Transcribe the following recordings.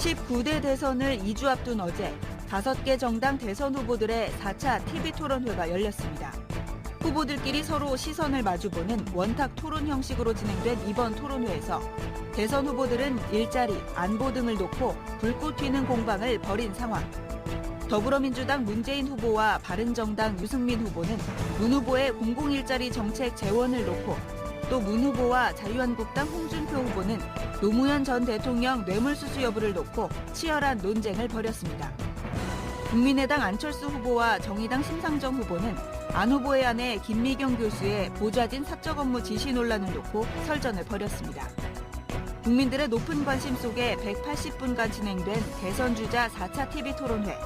19대 대선을 2주 앞둔 어제 5개 정당 대선 후보들의 4차 TV토론회가 열렸습니다. 후보들끼리 서로 시선을 마주보는 원탁 토론 형식으로 진행된 이번 토론회에서 대선 후보들은 일자리, 안보 등을 놓고 불꽃 튀는 공방을 벌인 상황. 더불어민주당 문재인 후보와 바른정당 유승민 후보는 문 후보의 공공일자리 정책 재원을 놓고 또 문 후보와 자유한국당 홍준표 후보는 노무현 전 대통령 뇌물수수 여부를 놓고 치열한 논쟁을 벌였습니다. 국민의당 안철수 후보와 정의당 심상정 후보는 안 후보의 아내 김미경 교수의 보좌진 사적 업무 지시 논란을 놓고 설전을 벌였습니다. 국민들의 높은 관심 속에 180분간 진행된 대선 주자 4차 TV토론회.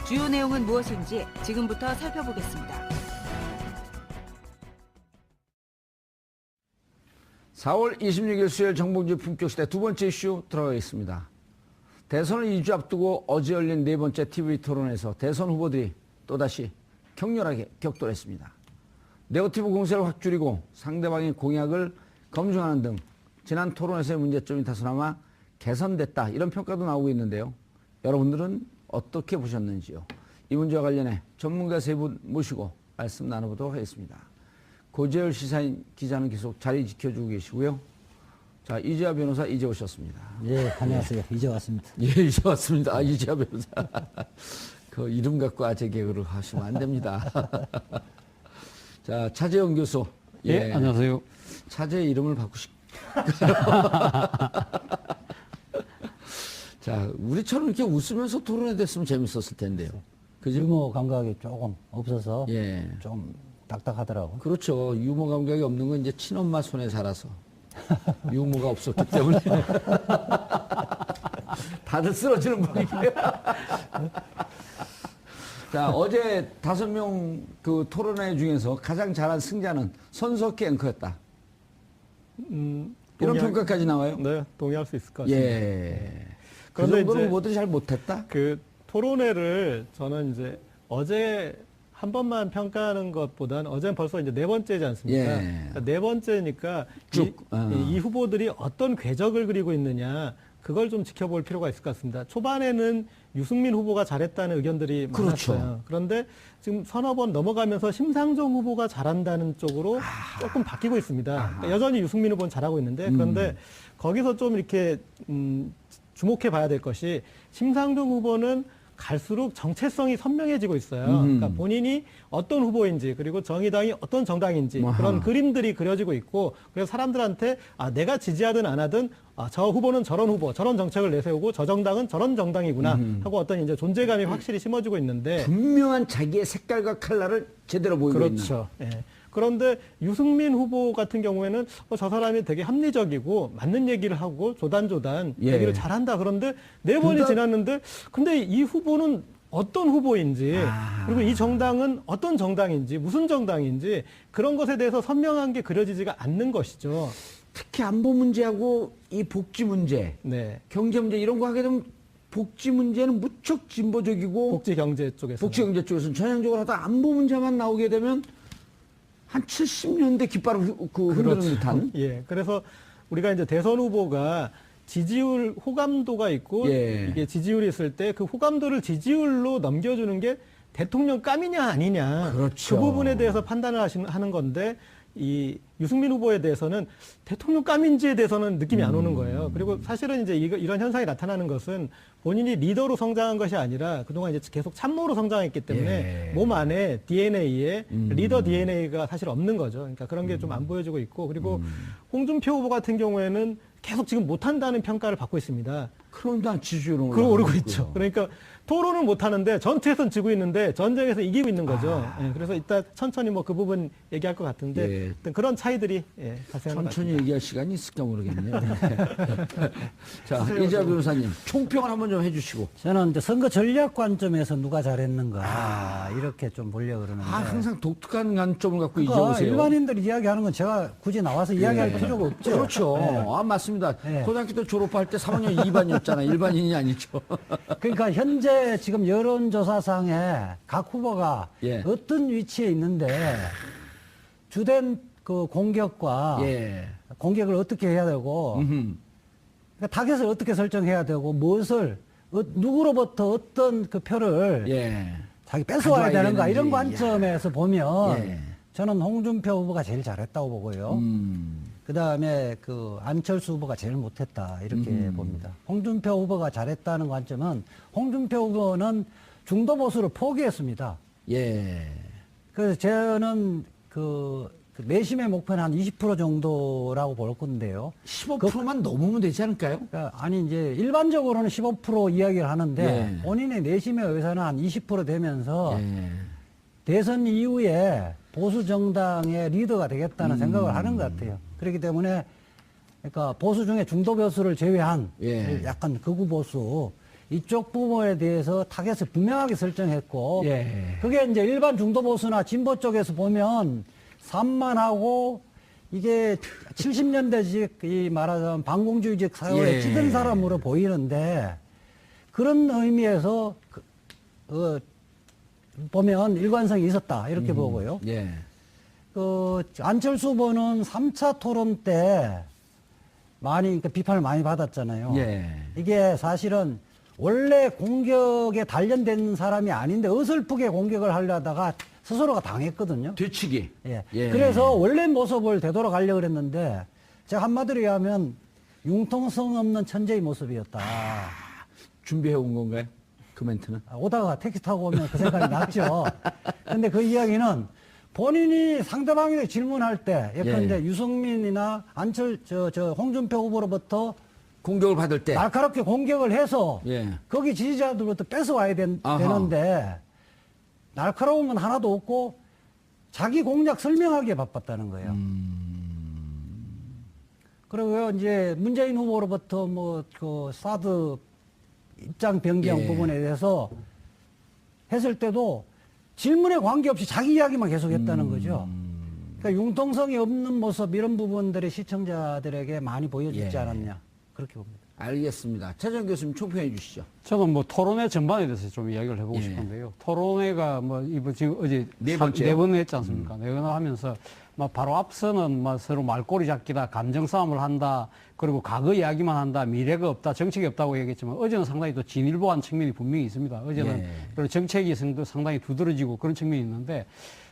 주요 내용은 무엇인지 지금부터 살펴보겠습니다. 4월 26일 수요일 정봉주 품격시대 두 번째 이슈 들어가겠습니다. 대선을 2주 앞두고 어제 열린 네 번째 TV토론에서 대선 후보들이 또다시 격렬하게 격돌했습니다. 네거티브 공세를 확 줄이고 상대방의 공약을 검증하는 등 지난 토론에서의 문제점이 다소나마 개선됐다 이런 평가도 나오고 있는데요. 여러분들은 어떻게 보셨는지요? 이 문제와 관련해 전문가 세 분 모시고 말씀 나눠보도록 하겠습니다. 고재열 시사인 기자는 계속 자리 지켜주고 계시고요. 자, 이재하 변호사 이제 오셨습니다. 예, 안녕하세요. 이제 왔습니다. 예, 이제 왔습니다. 아, 이재하 변호사. 그 이름 갖고 아재 개그를 하시면 안 됩니다. 자, 차재영 교수. 예, 안녕하세요. 차재 이름을 바꾸시. 자, 우리처럼 이렇게 웃으면서 토론회 됐으면 재밌었을 텐데요. 그죠? 유머 감각이 조금 없어서 예. 좀 딱딱하더라고요. 그렇죠. 유머 감각이 없는 건 이제 친엄마 손에 살아서 유머가 없었기 때문에 다들 쓰러지는 분위기예요. 자, 어제 5명 그 토론회 중에서 가장 잘한 승자는 손석희 앵커였다. 이런 평가까지 나와요? 네, 동의할 수 있을 것 같습니다. 예. 그 그런데 정도로 이제 뭐들이 잘 못했다? 그 토론회를 저는 이제 어제 한 번만 평가하는 것보다는 어제는 벌써 이제 네 번째지 않습니까? 예. 그러니까 네 번째니까 쭉, 이 후보들이 어떤 궤적을 그리고 있느냐 그걸 좀 지켜볼 필요가 있을 것 같습니다. 초반에는 유승민 후보가 잘했다는 의견들이 그렇죠. 많았어요. 그런데 지금 서너 번 넘어가면서 심상정 후보가 잘한다는 쪽으로 조금 바뀌고 있습니다. 그러니까 여전히 유승민 후보는 잘하고 있는데 그런데 거기서 좀 이렇게 주목해 봐야 될 것이 심상정 후보는 갈수록 정체성이 선명해지고 있어요. 그러니까 본인이 어떤 후보인지 그리고 정의당이 어떤 정당인지 그런 그림들이 그려지고 있고 그래서 사람들한테 내가 지지하든 안 하든 저 후보는 저런 후보, 저런 정책을 내세우고 저 정당은 저런 정당이구나 하고 어떤 이제 존재감이 확실히 심어지고 있는데 분명한 자기의 색깔과 컬러를 제대로 보이고 있는. 그렇죠. 예. 그런데 유승민 후보 같은 경우에는 저 사람이 되게 합리적이고 맞는 얘기를 하고 조단조단 예. 얘기를 잘한다. 그런데 네 번이 지났는데 근데 이 후보는 어떤 후보인지 그리고 이 정당은 어떤 정당인지 무슨 정당인지 그런 것에 대해서 선명한 게 그려지지가 않는 것이죠. 특히 안보 문제하고 이 복지 문제, 네. 경제 문제 이런 거 하게 되면 복지 문제는 무척 진보적이고 복지 경제 쪽에서 복지 경제 쪽에서는 전향적으로 하다 안보 문제만 나오게 되면 한 70년대 깃발을 흔드는 듯한. 예. 그래서 우리가 이제 대선 후보가 지지율 호감도가 있고 예. 이게 지지율이 있을 때 그 호감도를 지지율로 넘겨주는 게 대통령감이냐 아니냐 그렇죠. 그 부분에 대해서 판단을 하는 건데 이 유승민 후보에 대해서는 대통령감인지에 대해서는 느낌이 안 오는 거예요. 그리고 사실은 이제 이런 현상이 나타나는 것은 본인이 리더로 성장한 것이 아니라 그동안 이제 계속 참모로 성장했기 때문에 예. 몸 안에 DNA에 리더 DNA가 사실 없는 거죠. 그러니까 그런 게 좀 안 보여지고 있고 그리고 홍준표 후보 같은 경우에는 계속 지금 못한다는 평가를 받고 있습니다. 그런데 지지율은 오르고 있죠. 그러니까 토론은 못하는데 전투에서는 지고 있는데 전쟁에서 이기고 있는 거죠. 예, 그래서 이따 천천히 뭐 그 부분 얘기할 것 같은데 예. 어떤 그런 차이들이 발생하는 것 천천히 같습니다. 얘기할 시간이 있을까 모르겠네요. 자, 이재하 변호사님, 총평을 한번 좀 해주시고. 저는 이제 선거 전략 관점에서 누가 잘했는가 이렇게 좀 보려고 그러는데. 항상 독특한 관점을 갖고 이제 그러니까 오세요. 일반인들이 이야기하는 건 제가 굳이 나와서 이야기할 필요가 없죠. 그렇죠. 네. 맞습니다. 네. 고등학교 때 졸업할 때 3학년 2반이었잖아요. 일반인이 아니죠. 그러니까 현재 지금 여론조사상에 각 후보가 예. 어떤 위치에 있는데 주된 그 공격과 예. 공격을 어떻게 해야 되고 그러니까 타겟을 어떻게 설정해야 되고 무엇을 누구로부터 어떤 그 표를 예. 자기 뺏어와야 가져와야 되는가 이런 되는지. 관점에서 보면 예. 저는 홍준표 후보가 제일 잘했다고 보고요. 그다음에 그 안철수 후보가 제일 못했다 이렇게 봅니다. 홍준표 후보가 잘했다는 관점은 홍준표 후보는 중도 보수를 포기했습니다. 예. 그래서 저는 그 내심의 목표는 한 20% 정도라고 볼 건데요. 15%만 넘으면 되지 않을까요? 그러니까 아니 이제 일반적으로는 15% 이야기를 하는데 예. 본인의 내심의 의사는 한 20% 되면서 예. 대선 이후에 보수 정당의 리더가 되겠다는 생각을 하는 것 같아요. 그렇기 때문에 그러니까 보수 중에 중도 보수를 제외한 예. 약간 극우 보수 이쪽 부분에 대해서 타겟을 분명하게 설정했고 예. 그게 이제 일반 중도 보수나 진보 쪽에서 보면 산만하고 이게 70년대식 이 말하자면 반공주의적 사회에 예. 찌든 사람으로 보이는데 그런 의미에서 보면 일관성이 있었다 이렇게 보고요. 예. 그 안철수 후보는 3차 토론 때 많이 비판을 많이 받았잖아요. 예. 이게 사실은 원래 공격에 단련된 사람이 아닌데 어설프게 공격을 하려다가 스스로가 당했거든요. 뒤치기. 예. 예. 그래서 원래 모습을 되돌아가려고 그랬는데 제가 한마디로 얘기하면 융통성 없는 천재의 모습이었다. 준비해 온 건가요? 그 멘트는? 오다가 택시 타고 오면 그 생각이 났죠. 근데 그 이야기는 본인이 상대방에게 질문할 때, 예컨대 예. 유승민이나 홍준표 후보로부터 공격을 받을 때. 날카롭게 공격을 해서 예. 거기 지지자들로부터 뺏어와야 아하. 되는데 날카로운 건 하나도 없고 자기 공략 설명하기에 바빴다는 거예요. 그리고 이제 문재인 후보로부터 뭐 그 사드 입장 변경 예. 부분에 대해서 했을 때도 질문에 관계없이 자기 이야기만 계속 했다는 거죠. 그러니까 융통성이 없는 모습 이런 부분들이 시청자들에게 많이 보여주지 예. 않았냐 그렇게 봅니다. 알겠습니다. 최정 교수님 총평해 주시죠. 저는 뭐 토론회 전반에 대해서 좀 이야기를 해보고 예. 싶은데요. 토론회가 뭐 이번 지금 어제 네 번째요? 네 번 했지 않습니까? 네 번 하면서 막 바로 앞서는 막 서로 말꼬리 잡기다, 감정 싸움을 한다, 그리고 과거 이야기만 한다, 미래가 없다, 정책이 없다고 얘기했지만 어제는 상당히 또 진일보한 측면이 분명히 있습니다. 어제는 예. 그리고 정책이 상당히 두드러지고 그런 측면이 있는데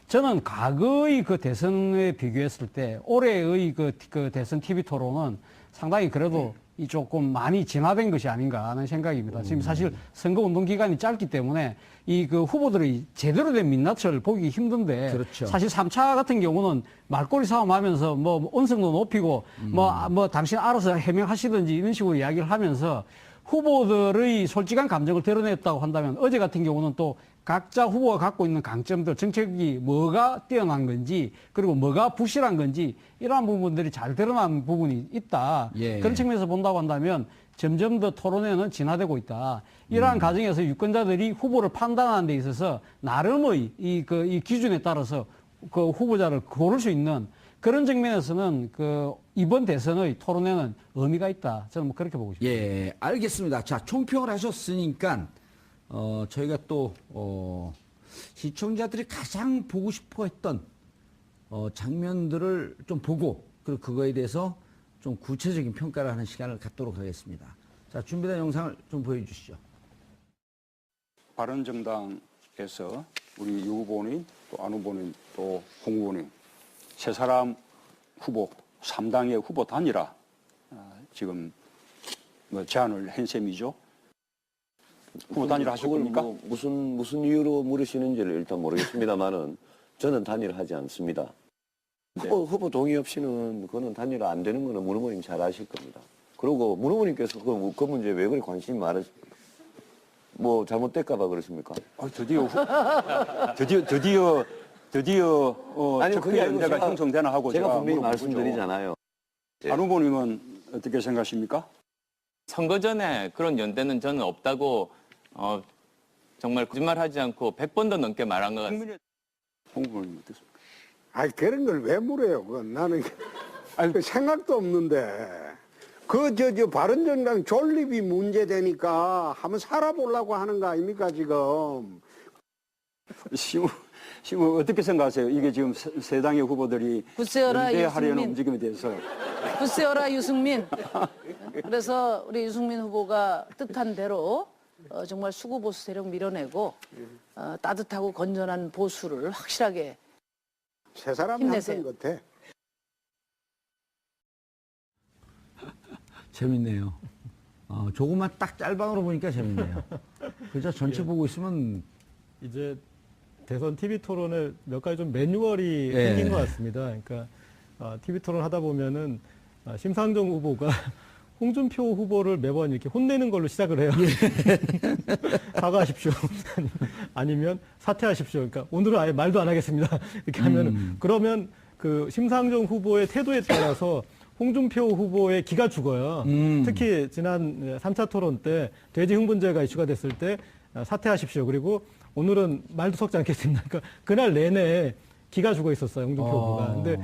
저는 과거의 그 대선에 비교했을 때 올해의 그 대선 TV 토론은 상당히 그래도 이 조금 많이 진화된 것이 아닌가 하는 생각입니다. 지금 사실 선거 운동 기간이 짧기 때문에 이 그 후보들의 제대로 된 민낯을 보기 힘든데 그렇죠. 사실 3차 같은 경우는 말꼬리 싸움하면서 뭐 언성도 높이고 뭐 당신 알아서 해명하시든지 이런 식으로 이야기를 하면서 후보들의 솔직한 감정을 드러냈다고 한다면 어제 같은 경우는 또 각자 후보가 갖고 있는 강점들, 정책이 뭐가 뛰어난 건지 그리고 뭐가 부실한 건지 이러한 부분들이 잘 드러난 부분이 있다. 예. 그런 측면에서 본다고 한다면 점점 더 토론회는 진화되고 있다. 이러한 과정에서 유권자들이 후보를 판단하는 데 있어서 나름의 이 기준에 따라서 그 후보자를 고를 수 있는 그런 측면에서는 그 이번 대선의 토론회는 의미가 있다. 저는 뭐 그렇게 보고 싶습니다. 예, 알겠습니다. 자, 총평을 하셨으니까 저희가 또 시청자들이 가장 보고 싶어 했던 장면들을 좀 보고 그리고 그거에 대해서 좀 구체적인 평가를 하는 시간을 갖도록 하겠습니다. 자, 준비된 영상을 좀 보여주시죠. 바른정당에서 우리 유 후보님, 또 안 후보님, 또 홍 후보님 세 사람 후보, 3당의 후보 단일화 지금 뭐 제안을 한 셈이죠. 후보 단일화 하실 그걸 겁니까? 뭐 무슨 이유로 물으시는지를 일단 모르겠습니다만은 저는 단일하지 않습니다. 후보 동의 없이는 그거는 단일화 안 되는 거는 문 후보님 잘 아실 겁니다. 그리고 문 후보님께서 그 문제에 왜 그리 관심이 많으십니까? 뭐 잘못될까봐 그러십니까? 드디어 아니, 그게 아니고 척도연대가 제가- 형성되나 하고 제가 분명히 물어본 거죠. 말씀드리잖아요. 예. 안 후보님은 어떻게 생각하십니까? 선거 전에 그런 연대는 저는 없다고 정말 거짓말하지 않고 100번도 넘게 말한 것 같습니다. 홍 후보님 어떻습니까? 아니 그런 걸 왜 물어요? 그건 나는 그 생각도 없는데 저 바른정당 존립이 문제되니까 한번 살아보려고 하는 거 아닙니까 지금? 지금 어떻게 생각하세요? 이게 지금 세 당의 후보들이 부세어라 연대하려는 유승민. 움직임에 대해서. 부세어라 유승민. 그래서 우리 유승민 후보가 뜻한 대로 정말 수구 보수 세력 밀어내고 따뜻하고 건전한 보수를 확실하게 세 사람이 힘내세요. 한것 같아. 재밌네요. 조금만 딱 짤방으로 보니까 재밌네요. 그죠? 전체 보고 있으면 이제 대선 TV 토론을 몇 가지 좀 매뉴얼이 예. 생긴 것 같습니다. 그러니까 TV 토론 하다 보면은 심상정 후보가 홍준표 후보를 매번 이렇게 혼내는 걸로 시작을 해요. 사과하십시오. 아니면 사퇴하십시오. 그러니까 오늘은 아예 말도 안 하겠습니다. 이렇게 하면은 그러면 그 심상정 후보의 태도에 따라서 홍준표 후보의 기가 죽어요. 특히 지난 3차 토론 때 돼지 흥분제가 이슈가 됐을 때 사퇴하십시오. 그리고 오늘은 말도 섞지 않겠습니다. 그러니까 그날 내내 기가 죽어 있었어요. 홍준표 후보가. 근데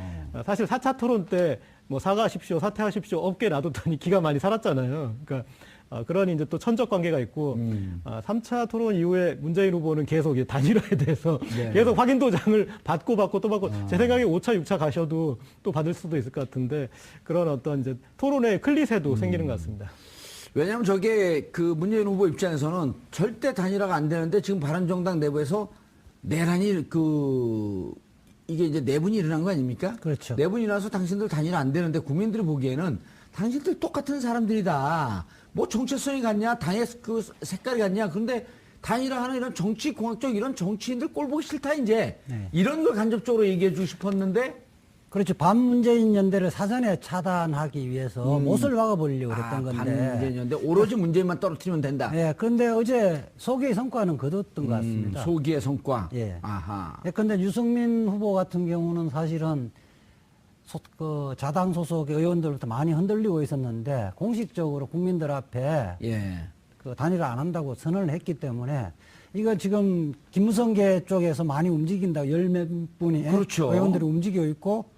사실 4차 토론 때 뭐 사과하십시오, 사퇴하십시오 없게 놔뒀더니 기가 많이 살았잖아요. 그러니까 그런 이제 또 천적 관계가 있고 3차 토론 이후에 문재인 후보는 계속 이 단일화에 대해서 계속 확인 도장을 받고 또 받고 제 생각에 5차, 6차 가셔도 또 받을 수도 있을 것 같은데 그런 어떤 이제 토론의 클리셰도 생기는 것 같습니다. 왜냐하면 저게 그 문재인 후보 입장에서는 절대 단일화가 안 되는데 지금 바른정당 내부에서 내란이 이게 이제 내분이 일어난 거 아닙니까? 그렇죠. 내분이 나서 당신들 단일화 안 되는데 국민들이 보기에는 당신들 똑같은 사람들이다. 뭐 정체성이 같냐, 당의 그 색깔이 같냐. 그런데 단일화하는 이런 정치공학적 이런 정치인들 꼴 보기 싫다 이제. 네. 이런 걸 간접적으로 얘기해 주고 싶었는데 그렇죠. 반문재인 연대를 사전에 차단하기 위해서 못을 박아보려고 그랬던 건데. 반문재인 연대 오로지 문재인만 떨어뜨리면 된다. 예, 그런데 어제 소기의 성과는 거뒀던 것 같습니다. 소기의 성과. 예. 아하. 그런데 유승민 후보 같은 경우는 사실은 자당 소속의 의원들부터 많이 흔들리고 있었는데 공식적으로 국민들 앞에 예. 그 단일화 안 한다고 선언을 했기 때문에 이거 지금 김무성계 쪽에서 많이 움직인다. 열 몇 분이 그렇죠. 의원들이 움직이고 있고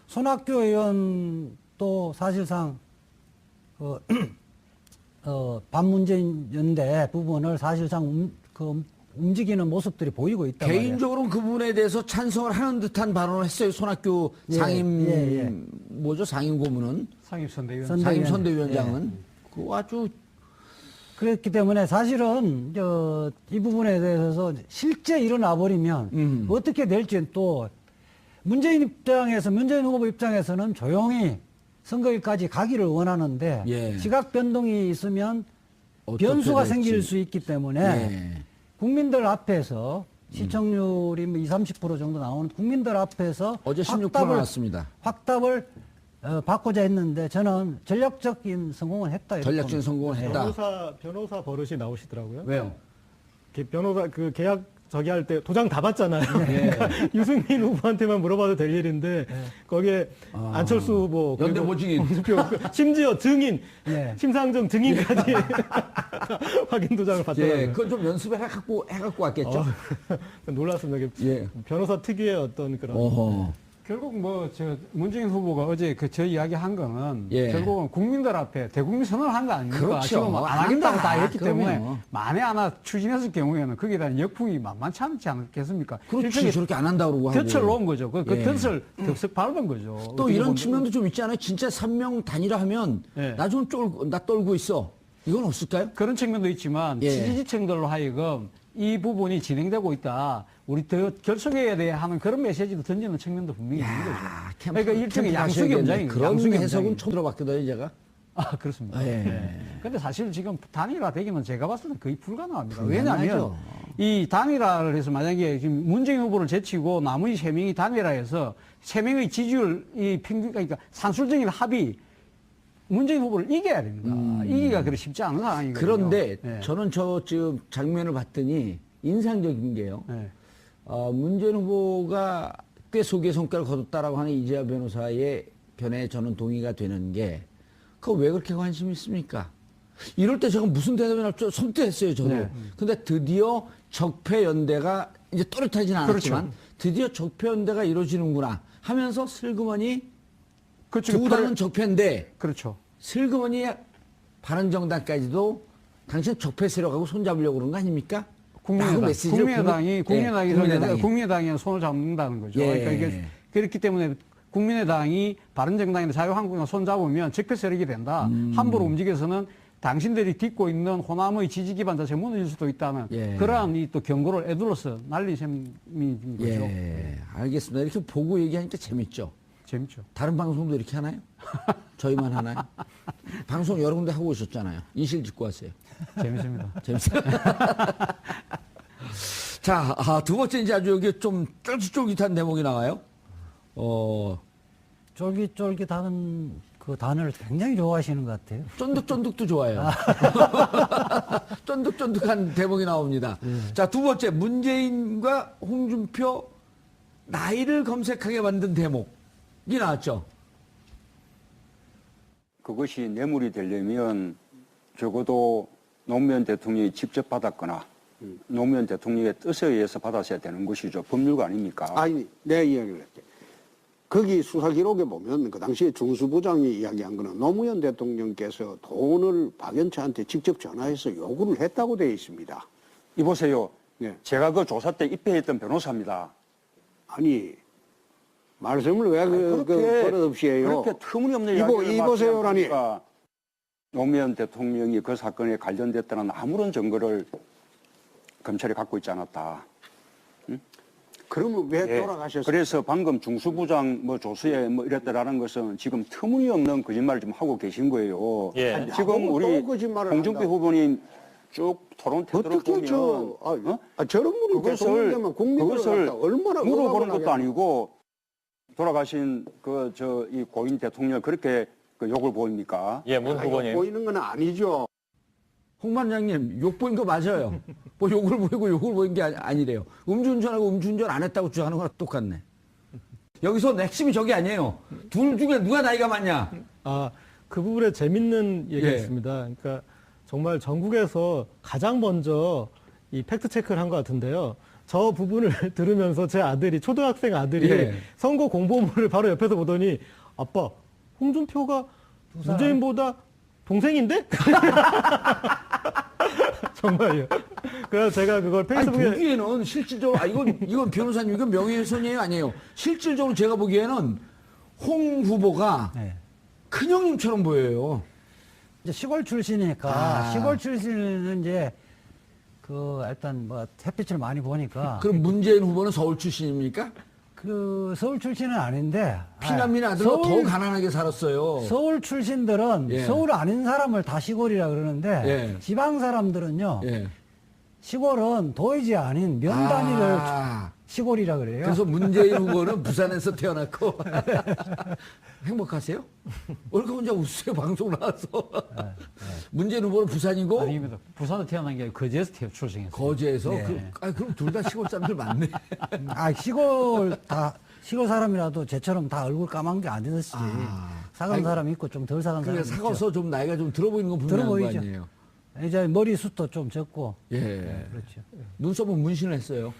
손학규 의원도 사실상 반문재인 연대 부분을 사실상 움직이는 모습들이 보이고 있다. 개인적으로는 그 부분에 대해서 찬성을 하는 듯한 발언을 했어요. 손학규 상임 뭐죠? 상임 고문은 상임선대위원. 상임 선대위원장은 그 아주 그렇기 때문에 사실은 이 부분에 대해서 실제 일어나 버리면 어떻게 될지는 또 문재인 후보 입장에서는 조용히 선거일까지 가기를 원하는데 예. 시각 변동이 있으면 어떻게 변수가 될지. 생길 수 있기 때문에 예. 국민들 앞에서 시청률이 뭐 20, 30% 정도 나오는 국민들 앞에서 어제 16% 나왔습니다. 확답을 받고자 했는데 저는 전략적인 성공을 했다. 이렇게 전략적인 성공을 했다. 변호사 버릇이 나오시더라고요. 왜요? 변호사 그 계약 할 때 도장 다 받잖아요. 그러니까 유승민 후보한테만 물어봐도 될 일인데 거기에 안철수 후보, 연대 그리고 보증인, 홍준표, 심지어 증인, 네. 심상정 증인까지 확인 도장을 받더라고요. 예, 그건 좀 연습을 해갖고 왔겠죠. 놀랐습니다. 예. 변호사 특유의 어떤 그런. 어허. 결국 문재인 후보가 어제 저 이야기 한 거는 예. 결국은 국민들 앞에 대국민 선언을 한 거 아닙니까? 그렇죠. 지금 안 안 하겠다고 한다. 다 했기 때문에 그럼요. 만에 하나 추진했을 경우에는 거기에 대한 역풍이 만만치 않지 않겠습니까? 그렇지. 일종의 저렇게 안 한다고 그러고 하고. 덫을 놓은 거죠. 그 예. 덫을 덥석 밟은 거죠. 또 어떻게 이런 보면. 측면도 좀 있지 않아요? 진짜 3명 단일화하면 예. 나 떨고 있어. 이건 없을까요? 그런 측면도 있지만 예. 지지층들로 하여금 이 부분이 진행되고 있다. 우리 더 결속해야 돼 하는 그런 메시지도 던지는 측면도 분명히 있는 거죠. 그러니까 일종의 양수기 현장인 거죠. 그런 양수기 해석은 현장인 처음 들어봤거든요, 제가. 아, 그렇습니다. 예. 근데 사실 지금 단일화 되기는 제가 봤을 때 거의 불가능합니다. 불가능하죠. 왜냐하면 이 단일화를 해서 만약에 지금 문재인 후보를 제치고 나머지 3명이 단일화해서 3명의 지지율, 그러니까 산술적인 합의, 문재인 후보를 이겨야 됩니다. 이기가 그리 쉽지 않은 상황이거든요. 그런데 예. 저는 지금 장면을 봤더니 인상적인 게요. 예. 문재인 후보가 꽤 소기의 성과를 거뒀다라고 하는 이재하 변호사의 변에 저는 동의가 되는 게 그거 왜 그렇게 관심이 있습니까? 이럴 때 제가 무슨 대답이 날지 섬뜩했어요, 저도. 네. 근데 드디어 적폐연대가 이제 또렷하지는 않았지만 그렇죠. 드디어 적폐연대가 이루어지는구나 하면서 슬그머니 그렇죠. 두 당은 적폐인데 그렇죠. 슬그머니 바른정당까지도 당신 적폐 세력하고 손잡으려고 그런 거 아닙니까? 그 메시지를 국민의당이 손을 잡는다는 거죠. 예. 그러니까 이게 그렇기 때문에 국민의당이 바른정당이나 자유한국당 손 잡으면 적폐 세력이 된다. 함부로 움직여서는 당신들이 딛고 있는 호남의 지지 기반 자체 무너질 수도 있다는 예. 그러한 이 또 경고를 애둘러서 날린 셈인 거죠. 예, 알겠습니다. 이렇게 보고 얘기하니까 재밌죠. 재밌죠. 다른 방송도 이렇게 하나요? 저희만 하나요? 방송 여러 군데 하고 오셨잖아요. 인실 짓고 왔어요. 재밌습니다. 재밌어요. 자, 두 번째 이제 아주 여기 좀 쫄깃쫄깃한 대목이 나와요. 쫄깃쫄깃하는 그 단어를 굉장히 좋아하시는 것 같아요. 쫀득쫀득도 좋아요. 쫀득쫀득한 대목이 나옵니다. 자, 두 번째, 문재인과 홍준표 나이를 검색하게 만든 대목이 나왔죠. 그것이 뇌물이 되려면 적어도 노무현 대통령이 직접 받았거나 노무현 대통령의 뜻에 의해서 받았어야 되는 것이죠. 법률가 아닙니까? 아니, 내 이야기를 할게. 거기 수사 기록에 보면 그 당시에 중수부장이 이야기한 거는 노무현 대통령께서 돈을 박연차한테 직접 전화해서 요구를 했다고 되어 있습니다. 이보세요. 네. 제가 그 조사 때 입회했던 변호사입니다. 아니, 말씀을 왜 그렇게 버릇없이 해요? 그렇게 터무니없는 이야기를 이보세요라니. 노무현 대통령이 그 사건에 관련됐다는 아무런 증거를 검찰이 갖고 있지 않았다. 그러면 왜 예. 돌아가셨어요? 그래서 방금 중수부장 뭐 조수에 뭐 이랬다라는 것은 지금 터무니없는 거짓말을 좀 하고 계신 거예요. 예. 아니, 지금 또 우리 거짓말을 홍준표 한다. 후보님 쭉 토론 태도를 어떻게 보면 저런 분이 대통령 되면 국민을 갖다 얼마나 물어보는 것도 억압을 아니고 돌아가신 이 고인 대통령 그렇게 그 욕을 보입니까? 예, 문 하겠냐. 후보님. 보이는 건 아니죠. 홍 반장님, 욕 보인 거 맞아요. 뭐 욕을 보이고 욕을 보인 게 아니래요. 음주운전하고 음주운전 안 했다고 주장하는 거랑 똑같네. 여기서 핵심이 저게 아니에요. 둘 중에 누가 나이가 많냐? 그 부분에 재밌는 얘기가 예. 있습니다. 그러니까 정말 전국에서 가장 먼저 이 팩트 체크를 한 것 같은데요. 저 부분을 들으면서 제 아들이, 초등학생 아들이 예. 선거 공보물을 바로 옆에서 보더니 아빠, 홍준표가 문재인보다 동생인데? 정말요. 그래서 제가 그걸 페이스북에. 아니, 보기에는 실질적으로, 이건 변호사님, 이건 명예훼손이에요? 아니에요? 실질적으로 제가 보기에는 홍 후보가 네. 큰형님처럼 보여요. 이제 시골 출신이니까 시골 출신은 이제 그 일단 뭐 햇빛을 많이 보니까 그럼 문재인 후보는 서울 출신입니까? 그 서울 출신은 아닌데 피난민 아들로 더 가난하게 살았어요. 서울 출신들은 예. 서울 아닌 사람을 다 시골이라 그러는데 예. 지방 사람들은요 예. 시골은 도의지 아닌 면 단위를 아. 시골이라 그래요. 그래서 문재인 후보는 부산에서 태어났고 행복하세요? 왜 이렇게 혼자 웃으세요? 방송 나와서. 문재인 후보는 부산이고 아닙니다. 부산에 태어난 게 아니고 거제에서 출생했어요. 거제에서 네. 그럼 둘 다 시골 사람들 많네. 시골 사람이라도 쟤처럼 다 얼굴 까만 게 아니듯이 사간 사람 있고 좀 덜 사간 사람 그러니까 있죠. 사과서 좀 나이가 좀 들어 보이는 건 들어 분명한 거 보이죠. 아니에요. 이제 머리숱도 좀 적고 예. 그렇죠. 눈썹은 문신을 했어요.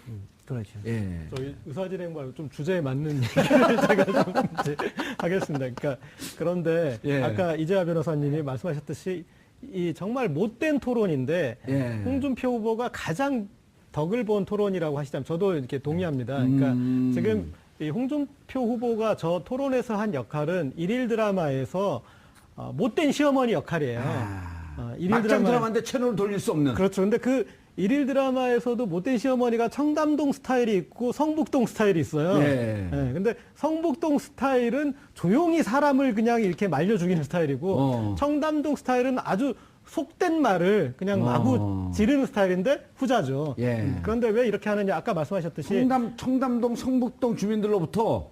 그렇죠. 예. 저희 의사진행 말고 좀 주제에 맞는 얘기를 제가 좀 이제 하겠습니다. 그러니까 그런데 예. 아까 이재하 변호사님이 말씀하셨듯이 이 정말 못된 토론인데 예. 홍준표 후보가 가장 덕을 본 토론이라고 하시자면 저도 이렇게 동의합니다. 그러니까 지금 이 홍준표 후보가 저 토론에서 한 역할은 일일 드라마에서 못된 시어머니 역할이에요. 막장 드라마인데 채널을 돌릴 수 없는. 그렇죠. 근데 그 일일 드라마에서도 못된 시어머니가 청담동 스타일이 있고 성북동 스타일이 있어요. 예. 근데 성북동 스타일은 조용히 사람을 그냥 이렇게 말려 죽이는 스타일이고 청담동 스타일은 아주 속된 말을 그냥 마구 지르는 스타일인데 후자죠. 예. 그런데 왜 이렇게 하느냐? 아까 말씀하셨듯이 청담동, 성북동 주민들로부터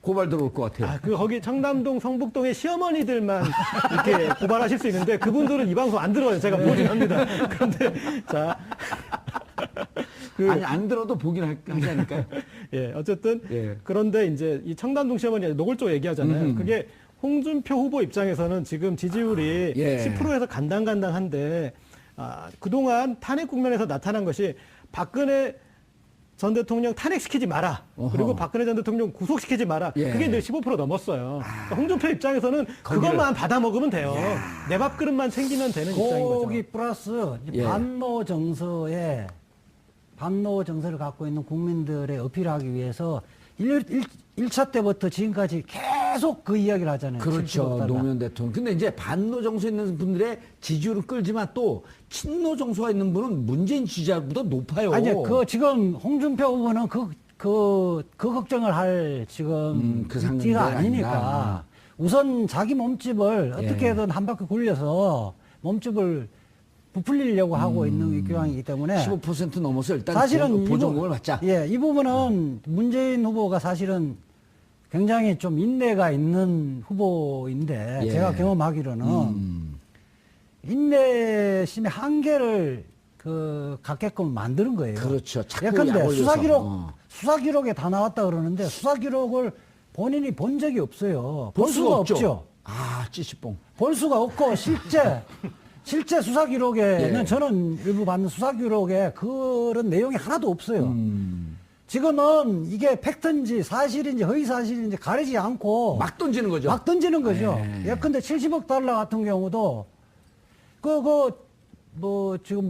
고발 들어올 것 같아요. 거기 청담동, 성북동의 시어머니들만 이렇게 고발하실 수 있는데 그분들은 이 방송 안 들어요. 제가 보긴 합니다. 그런데 자. 아니, 안 들어도 보긴 하지 않을까요? 예, 어쨌든 예. 그런데 이제 이 청담동 시어머니 노골적으로 얘기하잖아요. 그게 홍준표 후보 입장에서는 지금 지지율이 예. 10%에서 간당간당한데 그동안 탄핵 국면에서 나타난 것이 박근혜 전 대통령 탄핵시키지 마라. 그리고 박근혜 전 대통령 구속시키지 마라. 예. 그게 늘 15% 넘었어요. 그러니까 홍준표 입장에서는 그것만 받아 먹으면 돼요. 내 밥그릇만 챙기면 되는 입장인 거죠. 거기 플러스 예. 반모 정서에 반노 정서를 갖고 있는 국민들의 어필하기 위해서 1차 때부터 지금까지 계속 그 이야기를 하잖아요. 그렇죠. 70억 달러. 노무현 대통령. 근데 이제 반노 정서 있는 분들의 지지율을 끌지만 또 친노 정서가 있는 분은 문재인 지지자보다 높아요. 아니, 그 지금 홍준표 후보는 그 걱정을 할 지금 그 상황이 띠가 아니라. 아니니까 우선 자기 몸집을 어떻게든 한 바퀴 굴려서 몸집을 부풀리려고 하고 있는 경향이기 때문에 15% 넘어서 일단 사실은 보조금을 받자. 예, 이 부분은 문재인 후보가 사실은 굉장히 좀 인내가 있는 후보인데 예. 제가 경험하기로는 인내심의 한계를 갖게끔 만드는 거예요. 그렇죠. 자꾸 예컨대 약 올려서. 수사 기록에 다 나왔다 그러는데 수사 기록을 본인이 본 적이 없어요. 볼 볼 수가 수가 없죠. 없죠. 아, 찌시뽕. 볼 수가 없고 실제 수사 기록에는 예. 저는 일부 받는 수사 기록에 그런 내용이 하나도 없어요. 지금은 이게 팩트인지 사실인지 허위 사실인지 가리지 않고 막 던지는 거죠. 막 던지는 거죠. 예. 예컨대 70억 달러 같은 경우도 지금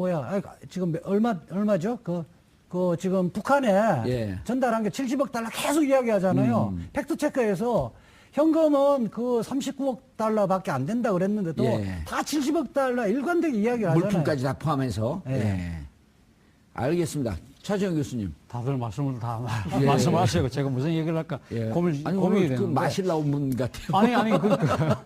지금 얼마죠? 지금 북한에 예. 전달한 게 70억 달러 계속 이야기하잖아요. 팩트 체크해서 현금은 39억 달러밖에 안 된다 그랬는데도 예. 다 70억 달러 일관되게 이야기를 하잖아요. 물품까지 다 포함해서. 예. 예. 알겠습니다. 차지영 교수님. 다들 말씀을 다 예. 말씀하시고 제가 무슨 얘기를 할까 예. 고민이 오늘 되는데. 마실 나온 분 같아요. 아니 그러니까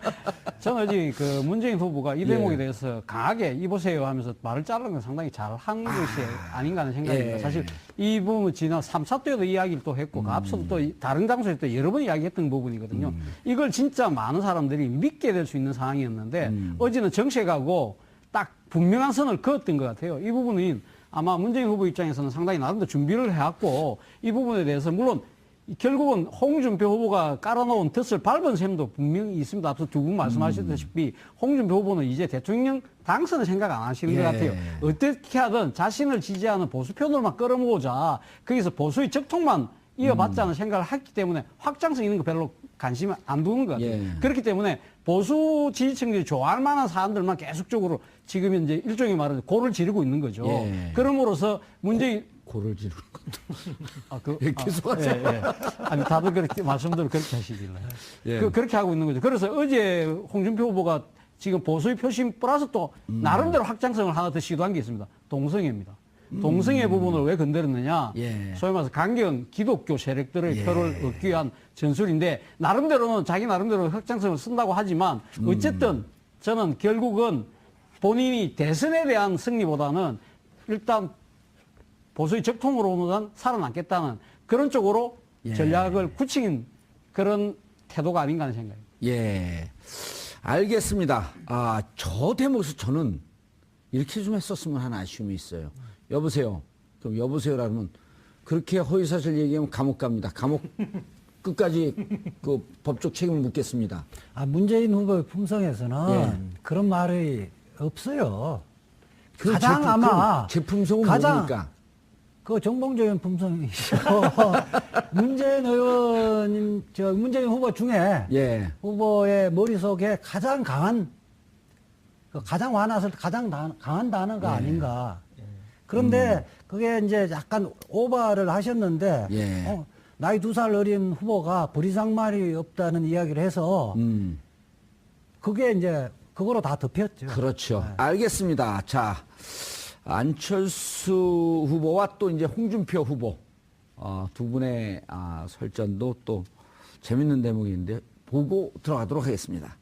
저는 아직 문재인 후보가 이 대목에 예. 대해서 강하게 이보세요 하면서 말을 자르는 건 상당히 잘한 것이 아닌가 하는 생각입니다. 예. 사실 이 부분은 지난 3차 때도 이야기를 또 했고 그 앞서도 또 다른 장소에 또 여러 번 이야기했던 부분이거든요. 이걸 진짜 많은 사람들이 믿게 될 수 있는 상황이었는데 어제는 정색하고 딱 분명한 선을 그었던 것 같아요. 이 부분은 아마 문재인 후보 입장에서는 상당히 나름대로 준비를 해왔고 이 부분에 대해서 물론 결국은 홍준표 후보가 깔아놓은 덫을 밟은 셈도 분명히 있습니다. 앞서 두 분 말씀하셨다시피 홍준표 후보는 이제 대통령 당선을 생각 안 하시는 예. 것 같아요. 어떻게 하든 자신을 지지하는 보수 편으로만 끌어모으자 거기서 보수의 적통만 이어받자는 생각을 했기 때문에 확장성 있는 거 별로 관심을 안 두는 것 같아요. 예. 그렇기 때문에 보수 지지층들이 좋아할 만한 사안들만 계속적으로 지금 이제 일종의 말은 고를 지르고 있는 거죠. 예. 그럼으로써 문재인 고를 지르는 것도. 예, 계속 하세요. 예. 아니 다들 그렇게 말씀대로 그렇게 하시길래 예. 그렇게 하고 있는 거죠. 그래서 어제 홍준표 후보가 지금 보수의 표심 플러스 또 나름대로 확장성을 하나 더 시도한 게 있습니다. 동성애입니다. 동성애 부분을 왜 건드렸느냐? 예. 소위 말해서 강경 기독교 세력들의 표를 얻기 위한 전술인데 나름대로는 자기 나름대로 확장성을 쓴다고 하지만 어쨌든 저는 결국은 본인이 대선에 대한 승리보다는 일단 보수의 적통으로는 살아남겠다는 그런 쪽으로 예. 전략을 굳힌 그런 태도가 아닌가 하는 생각입니다. 예. 알겠습니다. 저 대목에서 저는 이렇게 좀 했었으면 하는 아쉬움이 있어요. 여보세요. 그럼 여보세요라면 그렇게 허위사실 얘기하면 감옥 갑니다. 감옥 끝까지 그 법적 책임을 묻겠습니다. 문재인 후보의 품성에서는 예. 그런 말이 없어요. 그 가장 아마 제품성은 가장 뭡니까? 정봉주 의원 품성이시고 문재인 후보 중에 예. 후보의 머릿속에 가장 강한 가장 완화를 가장 강한 단어가 아닌가. 그런데 그게 이제 약간 오버를 하셨는데 예. 나이 2살 어린 후보가 버리장말이 없다는 이야기를 해서 그게 이제 그거로 다 덮였죠. 그렇죠. 네. 알겠습니다. 자, 안철수 후보와 또 이제 홍준표 후보 두 분의 설전도 또 재밌는 대목인데 보고 들어가도록 하겠습니다.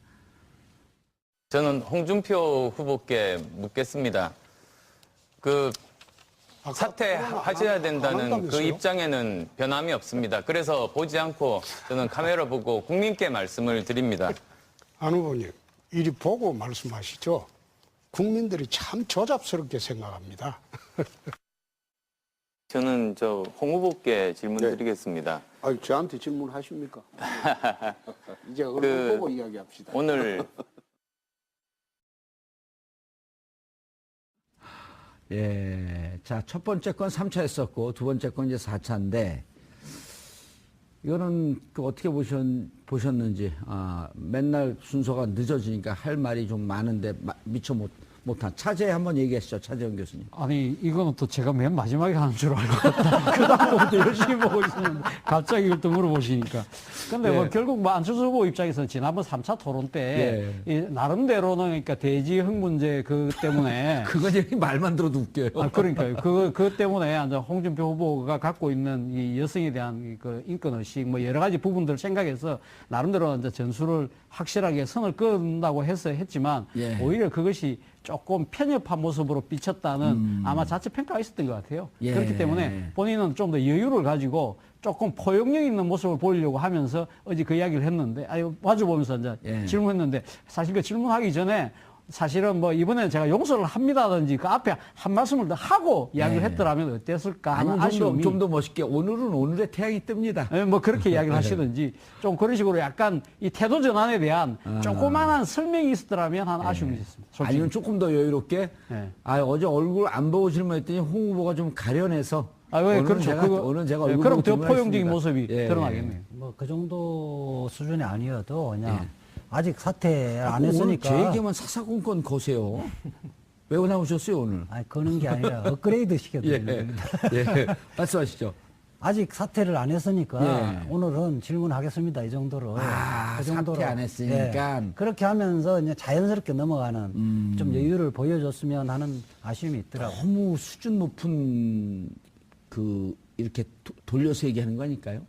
저는 홍준표 후보께 묻겠습니다. 사퇴하셔야 된다는 그 입장에는 변함이 없습니다. 그래서 보지 않고 저는 카메라 보고 국민께 말씀을 드립니다. 안 후보님, 이리 보고 말씀하시죠. 국민들이 참 조잡스럽게 생각합니다. 저는 홍 후보께 질문 네. 드리겠습니다. 저한테 질문하십니까? 이제 얼굴 보고 이야기합시다. 오늘 예. 자, 첫 번째 건 3차 했었고, 두 번째 건 이제 4차인데, 이거는 어떻게 보셨는지, 맨날 순서가 늦어지니까 할 말이 좀 많은데, 미처 못한 차제 한번 얘기하시죠. 차재원 교수님. 아니, 이거는 또 제가 맨 마지막에 하는 줄 알고 그 다음부터 열심히 보고 있었는데 갑자기 이걸 또 물어보시니까. 근데 뭐 결국 뭐 안철수 후보 입장에서는 지난번 3차 토론 때 이 나름대로는 그러니까 대지흥 문제 그 때문에 그건 얘기 말만 들어도 웃겨요. 아, 그러니까요. 그것 때문에 이제 홍준표 후보가 갖고 있는 이 여성에 대한 그 인권의식 뭐 여러 가지 부분들을 생각해서 나름대로 이제 전술을 확실하게 선을 끈다고 했지만 오히려 그것이 조금 편협한 모습으로 비쳤다는 아마 자체 평가가 있었던 것 같아요. 그렇기 때문에 본인은 좀 더 여유를 가지고 조금 포용력 있는 모습을 보이려고 하면서 어제 그 이야기를 했는데, 마주보면서 이제 질문했는데, 사실 그 질문하기 전에 사실은 뭐 이번에 제가 용서를 합니다든지 그 앞에 한 말씀을 더 하고 이야기를 했더라면 어땠을까 하는 아쉬움이. 좀 더 멋있게 오늘은 오늘의 태양이 뜹니다. 뭐 그렇게 이야기를 하시든지 좀 그런 식으로 약간 이 태도 전환에 대한 조그마한 설명이 있었더라면 하는 아쉬움이 있었습니다. 솔직히. 아니면 조금 더 여유롭게 어제 얼굴 안 보고 질문했더니 홍 후보가 좀 가려내서 왜 그렇죠. 오늘 제가 얼굴 그럼 더 포용적인 모습이 드러나겠네요. 뭐 그 정도 수준이 아니어도 그냥 아직 사퇴 안 했으니까. 오늘 제 얘기만 사사건건 거세요. 왜 나오셨어요 오늘? 아니 거는 게 아니라 업그레이드 시켜드리는 겁니다. 말씀하시죠. 아직 사퇴를 안 했으니까 오늘은 질문하겠습니다. 이 정도로. 그 정도로. 사퇴 안 했으니까. 그렇게 하면서 이제 자연스럽게 넘어가는 좀 여유를 보여줬으면 하는 아쉬움이 있더라고요. 너무 수준 높은 이렇게 돌려서 얘기하는 거 아닐까요?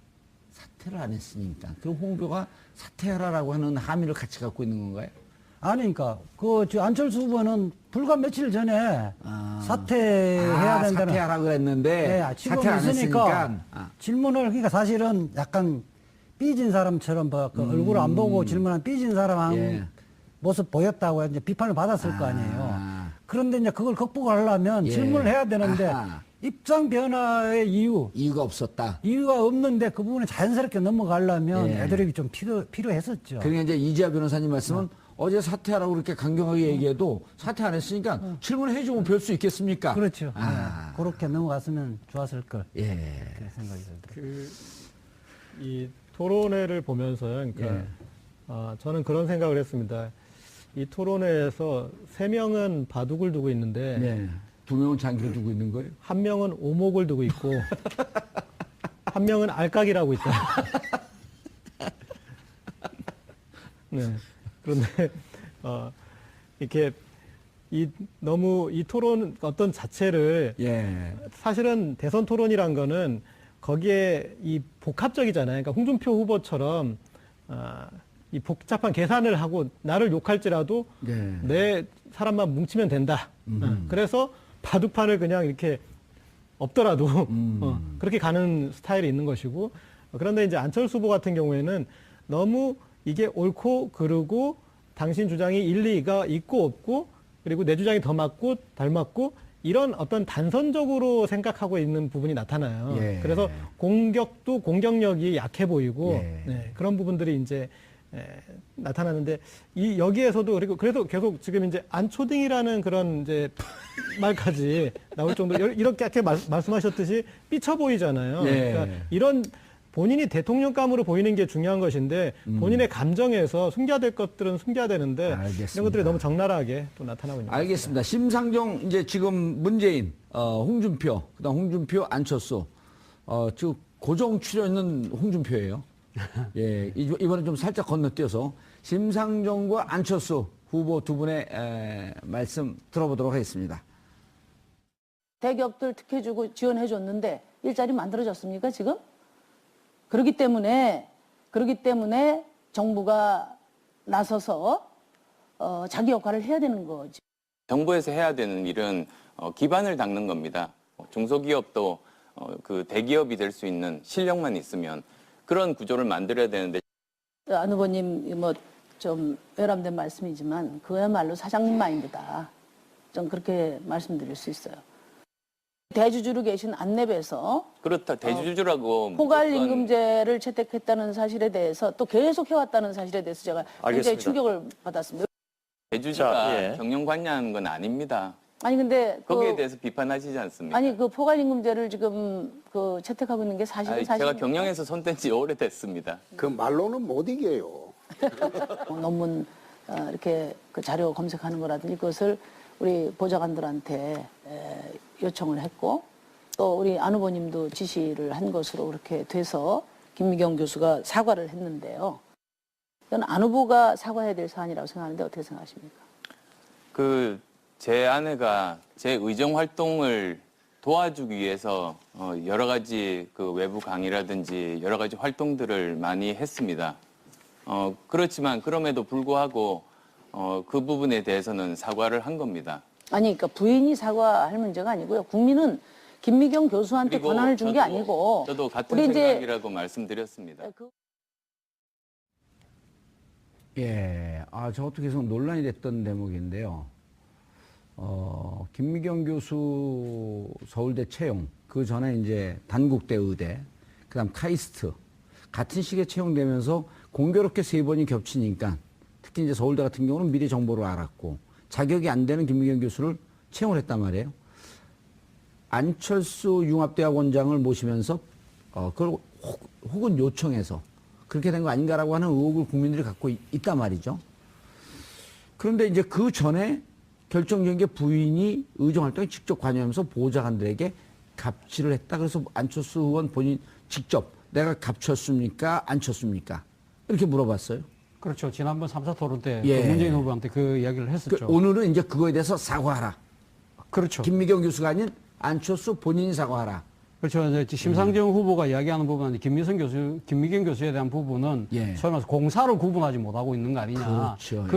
사퇴를 안 했으니까. 그럼 홍 후보가 사퇴하라라고 하는 함의를 같이 갖고 있는 건가요? 아니, 그러니까 안철수 후보는 불과 며칠 전에 사퇴해야 된다는. 사퇴하라고 했는데 지금 사퇴 안 있으니까 했으니까. 질문을 그러니까 사실은 약간 삐진 사람처럼 얼굴 안 보고 질문한 삐진 사람 모습 보였다고 이제 비판을 받았을 거 아니에요. 그런데 이제 그걸 극복하려면 질문을 해야 되는데 입장 변화의 이유가 없었다. 이유가 없는데 그 부분에 자연스럽게 넘어가려면 애드립이 좀 필요했었죠. 그러니까 이제 이지아 변호사님 말씀은 어제 사퇴하라고 그렇게 강경하게 얘기해도 사퇴 안 했으니까 질문해주면 별 수 있겠습니까? 그렇죠. 그렇게 넘어갔으면 좋았을 걸. 그렇게 생각이 들더라고요. 이 토론회를 보면서요. 그러니까 저는 그런 생각을 했습니다. 이 토론회에서 3명은 바둑을 두고 있는데 2명은 장기를 두고 있는 거예요? 1명은 오목을 두고 있고 1명은 알까기를 하고 있다. 그런데 이렇게 너무 이 토론 어떤 자체를 사실은 대선 토론이란 거는 거기에 이 복합적이잖아요. 그러니까 홍준표 후보처럼 이 복잡한 계산을 하고 나를 욕할지라도 내 사람만 뭉치면 된다. 그래서 바둑판을 그냥 이렇게 없더라도 그렇게 가는 스타일이 있는 것이고, 그런데 이제 안철수 후보 같은 경우에는 너무 이게 옳고 그르고 당신 주장이 일리가 있고 없고 그리고 내 주장이 더 맞고 덜 맞고 이런 어떤 단선적으로 생각하고 있는 부분이 나타나요. 그래서 공격도 공격력이 약해 보이고 그런 부분들이 이제 나타나는데 여기에서도 그래서 계속 지금 이제 안초딩이라는 그런 이제 말까지 나올 정도로 이렇게 말씀하셨듯이 삐쳐 보이잖아요. 그러니까 이런 본인이 대통령감으로 보이는 게 중요한 것인데 본인의 감정에서 숨겨야 될 것들은 숨겨야 되는데 이런 것들이 너무 적나라하게 또 나타나고 있는 것 같습니다. 알겠습니다. 심상정 이제 지금 문재인, 홍준표, 그다음 홍준표, 안철수, 지금 고정 출연은 홍준표예요. 이번에 좀 살짝 건너뛰어서 심상정과 안철수 후보 두 분의 말씀 들어보도록 하겠습니다. 대기업들 특혜주고 지원해줬는데 일자리 만들어졌습니까 지금? 그렇기 때문에 정부가 나서서 자기 역할을 해야 되는 거죠. 정부에서 해야 되는 일은 기반을 닦는 겁니다. 중소기업도 그 대기업이 될 수 있는 실력만 있으면 그런 구조를 만들어야 되는데. 안 후보님 뭐 좀 외람된 말씀이지만 그야말로 사장님 마인드다. 좀 그렇게 말씀드릴 수 있어요. 대주주로 계신 안랩에서 그렇다. 대주주라고 포괄임금제를 채택했다는 사실에 대해서 또 계속 해왔다는 사실에 대해서 제가 굉장히 충격을 받았습니다. 대주주가 경영 관여하는 건 아닙니다. 아니 근데 거기에 대해서 비판하시지 않습니까? 아니 그 포괄임금제를 지금 채택하고 있는 게 사실입니까? 제가 경영에서 손뗀 지 오래됐습니다. 그 말로는 못 이겨요. 논문 이렇게 그 자료 검색하는 거라든지 그것을 우리 보좌관들한테 요청을 했고 또 우리 안 후보님도 지시를 한 것으로 그렇게 돼서 김미경 교수가 사과를 했는데요. 이건 안 후보가 사과해야 될 사안이라고 생각하는데 어떻게 생각하십니까? 제 아내가 제 의정 활동을 도와주기 위해서 여러 가지 그 외부 강의라든지 여러 가지 활동들을 많이 했습니다. 그렇지만 그럼에도 불구하고 그 부분에 대해서는 사과를 한 겁니다. 아니, 그러니까 부인이 사과할 문제가 아니고요. 국민은 김미경 교수한테 그리고 권한을 준 게 아니고 저도 같은 우리 이제 생각이라고 말씀드렸습니다. 예, 저것도 계속 논란이 됐던 대목인데요. 김미경 교수 서울대 채용, 그 전에 이제 단국대 의대, 그 다음 카이스트, 같은 시기에 채용되면서 공교롭게 3번이 겹치니까 특히 이제 서울대 같은 경우는 미리 정보를 알았고 자격이 안 되는 김미경 교수를 채용을 했단 말이에요. 안철수 융합대학원장을 모시면서 그걸 혹은 요청해서 그렇게 된 거 아닌가라고 하는 의혹을 국민들이 갖고 있단 말이죠. 그런데 이제 그 전에 결정적인 게 부인이 의정활동에 직접 관여하면서 보좌관들에게 갑질을 했다. 그래서 안철수 의원 본인 직접 내가 갑쳤습니까? 안 쳤습니까? 이렇게 물어봤어요. 그렇죠. 지난번 3사 토론 때 예. 그 문재인 후보한테 그 이야기를 했었죠. 오늘은 이제 그거에 대해서 사과하라. 그렇죠. 김미경 교수가 아닌 안철수 본인이 사과하라. 그렇죠. 이제 심상정 후보가 이야기하는 부분은 김미경 교수에 대한 부분은 예. 소위 말해서 공사를 구분하지 못하고 있는 거 아니냐. 그렇죠.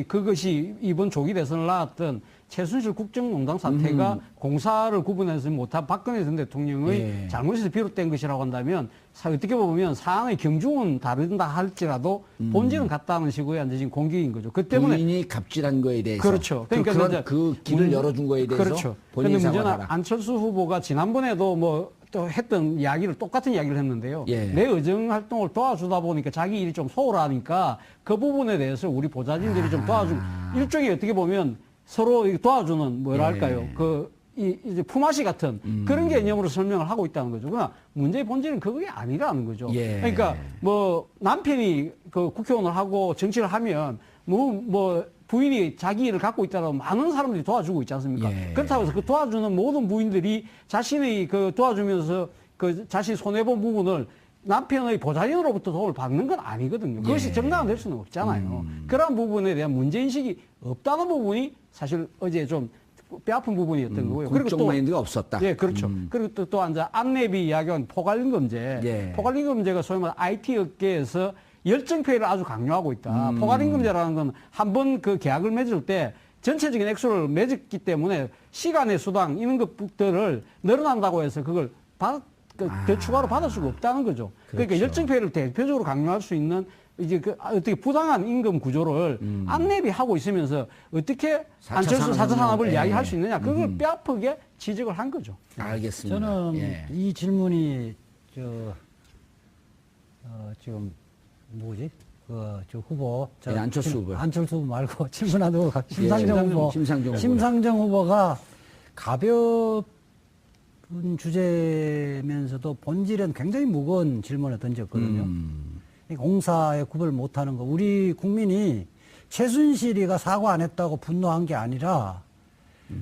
그것이 이번 조기 대선을 낳았던 최순실 국정농단 사태가 공사를 구분해서 못한 박근혜 전 대통령의 예. 잘못에서 비롯된 것이라고 한다면 어떻게 보면 사안의 경중은 다른다 할지라도 본질은 같다는 식으로 이제 지금 공격인 거죠. 그 때문에 부인이 갑질한 거에 대해서. 그렇죠. 그러니까 그런 이제 그 길을 열어준 거에 대해서 그렇죠. 본인이 그런데 문제는 사과하라. 안철수 후보가 지난번에도 뭐 또 했던 이야기를 똑같은 이야기를 했는데요. 예. 내 의정 활동을 도와주다 보니까 자기 일이 좀 소홀하니까 그 부분에 대해서 우리 보좌진들이 좀 도와준 일종의 어떻게 보면 서로 도와주는 뭐랄까요. 예. 이제 품앗이 같은 그런 개념으로 설명을 하고 있다는 거죠. 그러나 문제의 본질은 그게 아니라는 거죠. 예. 그러니까 뭐 남편이 그 국회의원을 하고 정치를 하면 뭐 부인이 자기 일을 갖고 있다고 많은 사람들이 도와주고 있지 않습니까? 예. 그렇다고 해서 그 도와주는 모든 부인들이 자신의 그 도와주면서 그 자신 손해본 부분을 남편의 보좌진으로부터 도움을 받는 건 아니거든요. 그것이 예. 정당화될 수는 없잖아요. 그러한 부분에 대한 문제인식이 없다는 부분이 사실 어제 좀 뼈아픈 부분이었던 거고요. 국정 마인드가 없었다. 예, 그렇죠. 그리고 또 이제 안내비 이야기한 포괄임금제. 예. 포괄임금제가 소위 말해 IT 업계에서 열정페이를 아주 강요하고 있다. 포괄임금제라는 건 한 번 그 계약을 맺을 때 전체적인 액수를 맺었기 때문에 시간의 수당 이런 것들을 늘어난다고 해서 그걸 더 추가로 받을 수가 없다는 거죠. 그러니까 그렇죠. 열정페이를 대표적으로 강요할 수 있는 이제 어떻게 부당한 임금 구조를 안내비 하고 있으면서 어떻게 안철수 4차 산업을 예. 이야기할 수 있느냐. 그걸 뼈아프게 지적을 한 거죠. 알겠습니다. 저는 예. 이 질문이 지금 뭐지? 저 후보 예, 안철수 후보요. 안철수 후보 말고 질문하는 후보가 심상정 후보. 심상정 후보가 가벼운 주제면서도 본질은 굉장히 무거운 질문을 던졌거든요. 이 공사에 구별 못하는 거. 우리 국민이 최순실이가 사과 안 했다고 분노한 게 아니라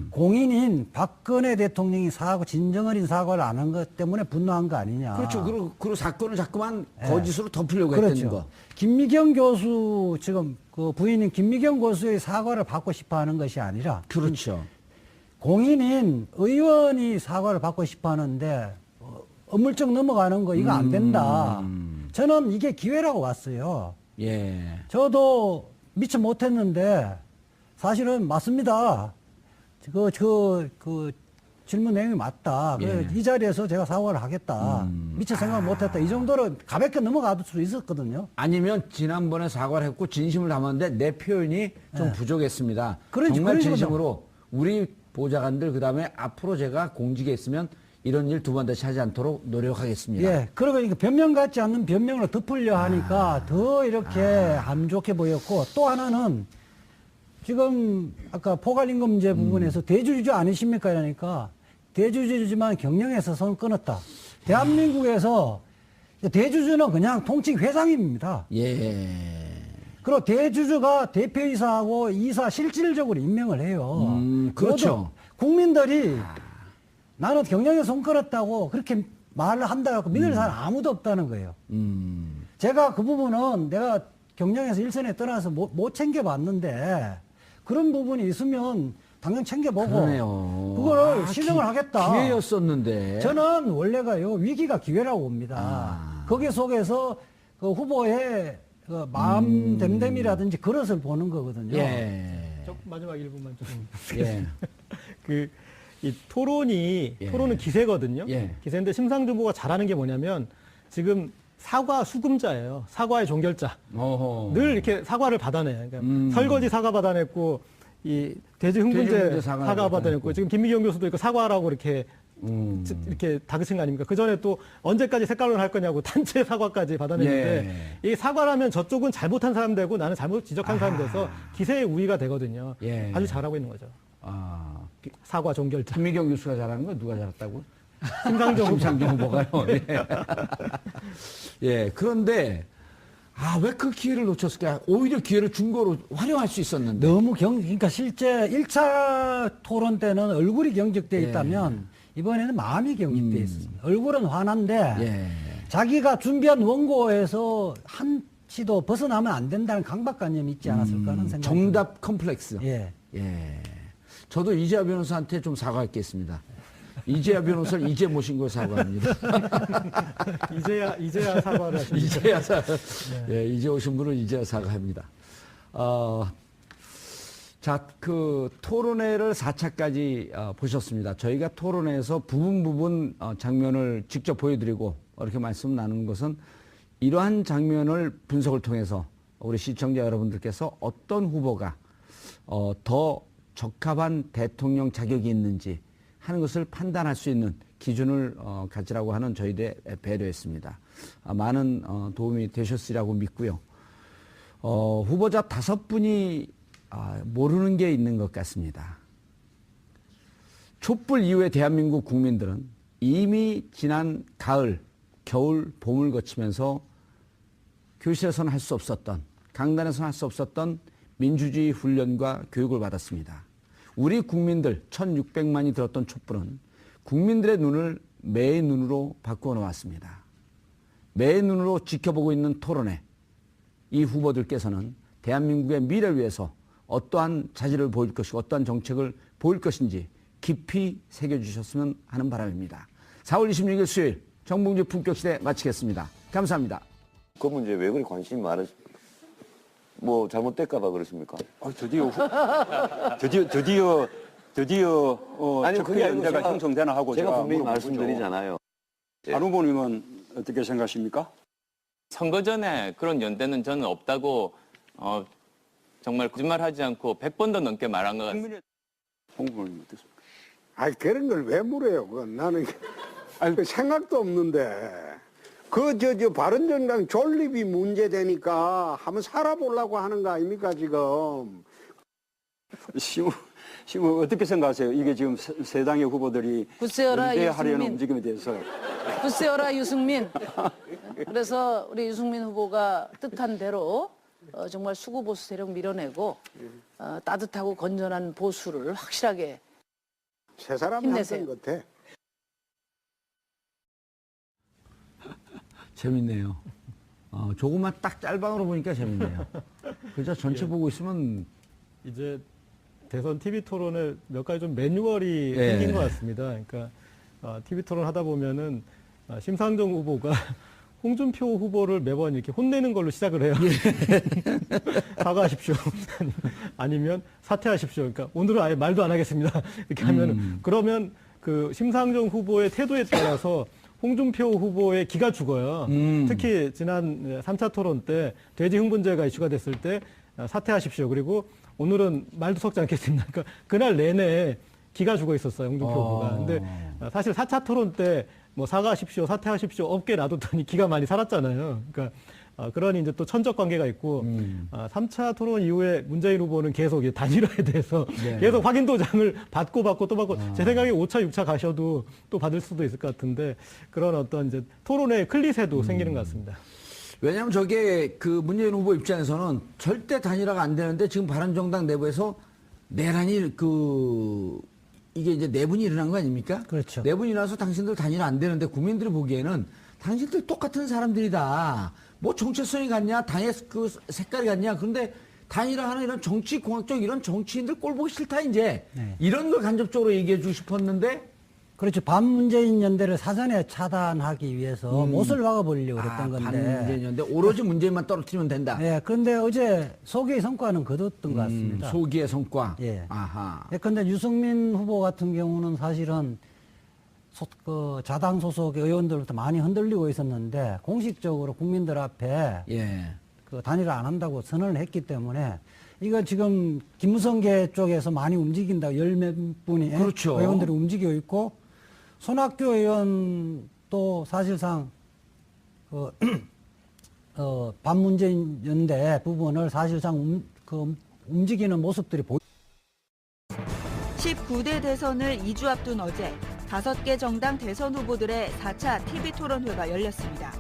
공인인 박근혜 대통령이 진정 어린 사과를 안 한 것 때문에 분노한 거 아니냐. 그렇죠. 그리고 사건을 자꾸만 거짓으로 덮으려고 그렇죠. 했던 거. 김미경 교수 지금 그 부인인 김미경 교수의 사과를 받고 싶어 하는 것이 아니라 그렇죠. 공인인 의원이 사과를 받고 싶어 하는데 어물쩍 넘어가는 거 이거 안 된다. 저는 이게 기회라고 봤어요. 예. 저도 미처 못했는데 사실은 맞습니다. 그 질문 내용이 맞다. 예. 이 자리에서 제가 사과를 하겠다. 미처 생각 못했다. 이 정도로 가볍게 넘어갈 수 있었거든요. 아니면 지난번에 사과를 했고 진심을 담았는데 내 표현이 좀 부족했습니다. 그런 정말 식으로 진심으로 우리 보좌관들 그다음에 앞으로 제가 공직에 있으면 이런 일 두 번 다시 하지 않도록 노력하겠습니다. 예. 그러니까 변명 같지 않는 변명으로 덮으려 하니까 더 이렇게 안 좋게 보였고 또 하나는 지금 아까 포괄임금제 부분에서 대주주 아니십니까? 이러니까 대주주지만 경영에서 손 끊었다. 대한민국에서 대주주는 그냥 통칭 회장입니다. 예. 그리고 대주주가 대표이사하고 이사 실질적으로 임명을 해요. 그렇죠. 모두 국민들이 나는 경영에 손 끌었다고 그렇게 말을 한다고 믿을 사람 아무도 없다는 거예요. 제가 그 부분은 내가 경영에서 일선에 떠나서 못 챙겨봤는데 그런 부분이 있으면 당연 챙겨보고 그러네요. 그거를 실행을 하겠다. 기회였었는데. 저는 원래가요 위기가 기회라고 봅니다. 거기 속에서 그 후보의 그 마음 댐댐이라든지 그것을 보는 거거든요. 예. 마지막 1분만 좀. 예. 이 토론은 기세거든요. 예. 기세인데 심상정 후보가 잘하는 게 뭐냐면 지금 사과 수금자예요. 사과의 종결자. 어허. 늘 이렇게 사과를 받아내요. 그러니까 설거지 사과 받아냈고 이 돼지 흥분제 사과 받아냈고 지금 김미경 교수도 있고 사과라고 이렇게 다그친 거 아닙니까? 그 전에 또 언제까지 색깔론 할 거냐고 단체 사과까지 받아냈는데 이 사과라면 저쪽은 잘못한 사람 되고 나는 잘못 지적한 사람 돼서 기세의 우위가 되거든요. 예. 아주 잘하고 있는 거죠. 사과 종결자. 김미경 교수가 잘하는 거 누가 잘했다고? 심상정 후보가요. 예. 예. 그런데 왜 그 기회를 놓쳤을까? 오히려 기회를 준 거로 활용할 수 있었는데. 그러니까 실제 1차 토론 때는 얼굴이 경직돼 있다면 이번에는 마음이 경직돼 있습니다. 얼굴은 환한데 자기가 준비한 원고에서 한치도 벗어나면 안 된다는 강박관념이 있지 않았을까 하는 생각이 정답 컴플렉스. 예. 저도 이재하 변호사한테 좀 사과했겠습니다. 이재하 변호사를 이제 모신 걸 사과합니다. 이제야 사과를 하십니다. 이제 오신 분은 이제야 사과합니다. 자, 그 토론회를 4차까지 보셨습니다. 저희가 토론회에서 부분 장면을 직접 보여드리고 이렇게 말씀 나누는 것은 이러한 장면을 분석을 통해서 우리 시청자 여러분들께서 어떤 후보가 더 적합한 대통령 자격이 있는지 하는 것을 판단할 수 있는 기준을 가지라고 하는 저희들의 배려였습니다. 많은 도움이 되셨으리라고 믿고요. 후보자 5분이 모르는 게 있는 것 같습니다. 촛불 이후에 대한민국 국민들은 이미 지난 가을, 겨울, 봄을 거치면서 교실에서는 할 수 없었던, 강단에서는 할 수 없었던 민주주의 훈련과 교육을 받았습니다. 우리 국민들 1600만이 들었던 촛불은 국민들의 눈을 매의 눈으로 바꾸어 놓았습니다. 매의 눈으로 지켜보고 있는 토론회, 이 후보들께서는 대한민국의 미래를 위해서 어떠한 자질을 보일 것이고 어떠한 정책을 보일 것인지 깊이 새겨주셨으면 하는 바람입니다. 4월 26일 수요일 정봉주 품격시대 마치겠습니다. 감사합니다. 그 문제 왜 그리 관심이 많으십니까? 뭐 잘못될까 봐 그러십니까? 드디어 아니 그게 아니고 연대가 형성되나 하고 제가 분명히 물어보죠. 말씀드리잖아요. 안 후보님은 어떻게 생각하십니까? 선거 전에 그런 연대는 저는 없다고 정말 거짓말하지 않고 100번도 넘게 말한 것 같습니다. 홍 후보님 어떻습니까? 그런 걸 왜 물어요? 그건 나는 생각도 없는데. 바른정당 존립이 문제되니까 한번 살아보려고 하는 거 아닙니까, 지금? 심우 어떻게 생각하세요? 이게 지금 세 당의 후보들이 굳세어라 연대하려는 유승민. 움직임에 대해서. 굳세어라 유승민. 그래서 우리 유승민 후보가 뜻한 대로 정말 수구보수 세력 밀어내고 따뜻하고 건전한 보수를 확실하게 세 사람이 힘내세요. 한것 같아. 재밌네요. 조금만 딱 짤방으로 보니까 재밌네요. 그저 전체 보고 있으면 이제 대선 TV 토론에 몇 가지 좀 매뉴얼이 생긴 것 같습니다. 그러니까 TV 토론 하다 보면은 심상정 후보가 홍준표 후보를 매번 이렇게 혼내는 걸로 시작을 해요. 사과하십시오. 아니면 사퇴하십시오. 그러니까 오늘은 아예 말도 안 하겠습니다. 이렇게 하면은 그러면 그 심상정 후보의 태도에 따라서 홍준표 후보의 기가 죽어요. 특히 지난 3차 토론 때 돼지 흥분제가 이슈가 됐을 때 사퇴하십시오. 그리고 오늘은 말도 섞지 않겠습니다. 그러니까 그날 내내 기가 죽어 있었어요. 홍준표 후보가. 근데 사실 4차 토론 때 뭐 사과하십시오, 사퇴하십시오 업계 놔뒀더니 기가 많이 살았잖아요. 그러니까 그런 이제 또 천적 관계가 있고 3차 토론 이후에 문재인 후보는 계속 단일화에 대해서 계속 확인 도장을 받고 또 받고 제 생각에 5차, 6차 가셔도 또 받을 수도 있을 것 같은데 그런 어떤 이제 토론의 클리셰도 생기는 것 같습니다. 왜냐하면 저게 그 문재인 후보 입장에서는 절대 단일화가 안 되는데 지금 바른정당 내부에서 내란이 이게 이제 내분이 일어난 거 아닙니까? 그렇죠. 내분이 일어나서 당신들 단일화 안 되는데 국민들이 보기에는 당신들 똑같은 사람들이다. 뭐 정체성이 같냐, 당의 그 색깔이 같냐. 그런데 단일화하는 이런 정치공학적 이런 정치인들 꼴 보기 싫다 이제 네. 이런 걸 간접적으로 얘기해 주고 싶었는데. 그렇죠. 반문재인 연대를 사전에 차단하기 위해서 못을 박아보려고 그랬던 건데. 반문재인 연대 오로지 문재인만 떨어뜨리면 된다. 예, 그런데 어제 소기의 성과는 거뒀던 것 같습니다. 소기의 성과. 예. 아하. 그런데 유승민 후보 같은 경우는 사실은 그 자당 소속 의원들부터 많이 흔들리고 있었는데 공식적으로 국민들 앞에 예. 그 단일화 안 한다고 선언을 했기 때문에 이거 지금 김무성계 쪽에서 많이 움직인다고 열 몇 분이 그렇죠. 의원들이 움직이고 있고 손학규 의원도 사실상 반문재인 연대 부분을 사실상 움직이는 모습들이 19대 대선을 2주 앞둔 어제 5개 정당 대선 후보들의 4차 TV토론회가 열렸습니다.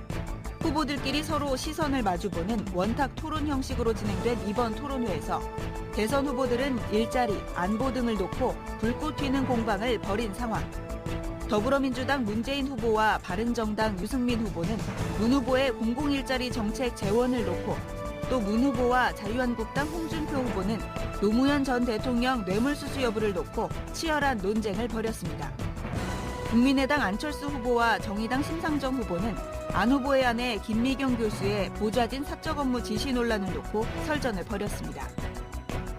후보들끼리 서로 시선을 마주보는 원탁 토론 형식으로 진행된 이번 토론회에서 대선 후보들은 일자리, 안보 등을 놓고 불꽃 튀는 공방을 벌인 상황. 더불어민주당 문재인 후보와 바른정당 유승민 후보는 문 후보의 공공일자리 정책 재원을 놓고 또 문 후보와 자유한국당 홍준표 후보는 노무현 전 대통령 뇌물수수 여부를 놓고 치열한 논쟁을 벌였습니다. 국민의당 안철수 후보와 정의당 심상정 후보는 안 후보의 아내 김미경 교수의 보좌진 사적 업무 지시 논란을 놓고 설전을 벌였습니다.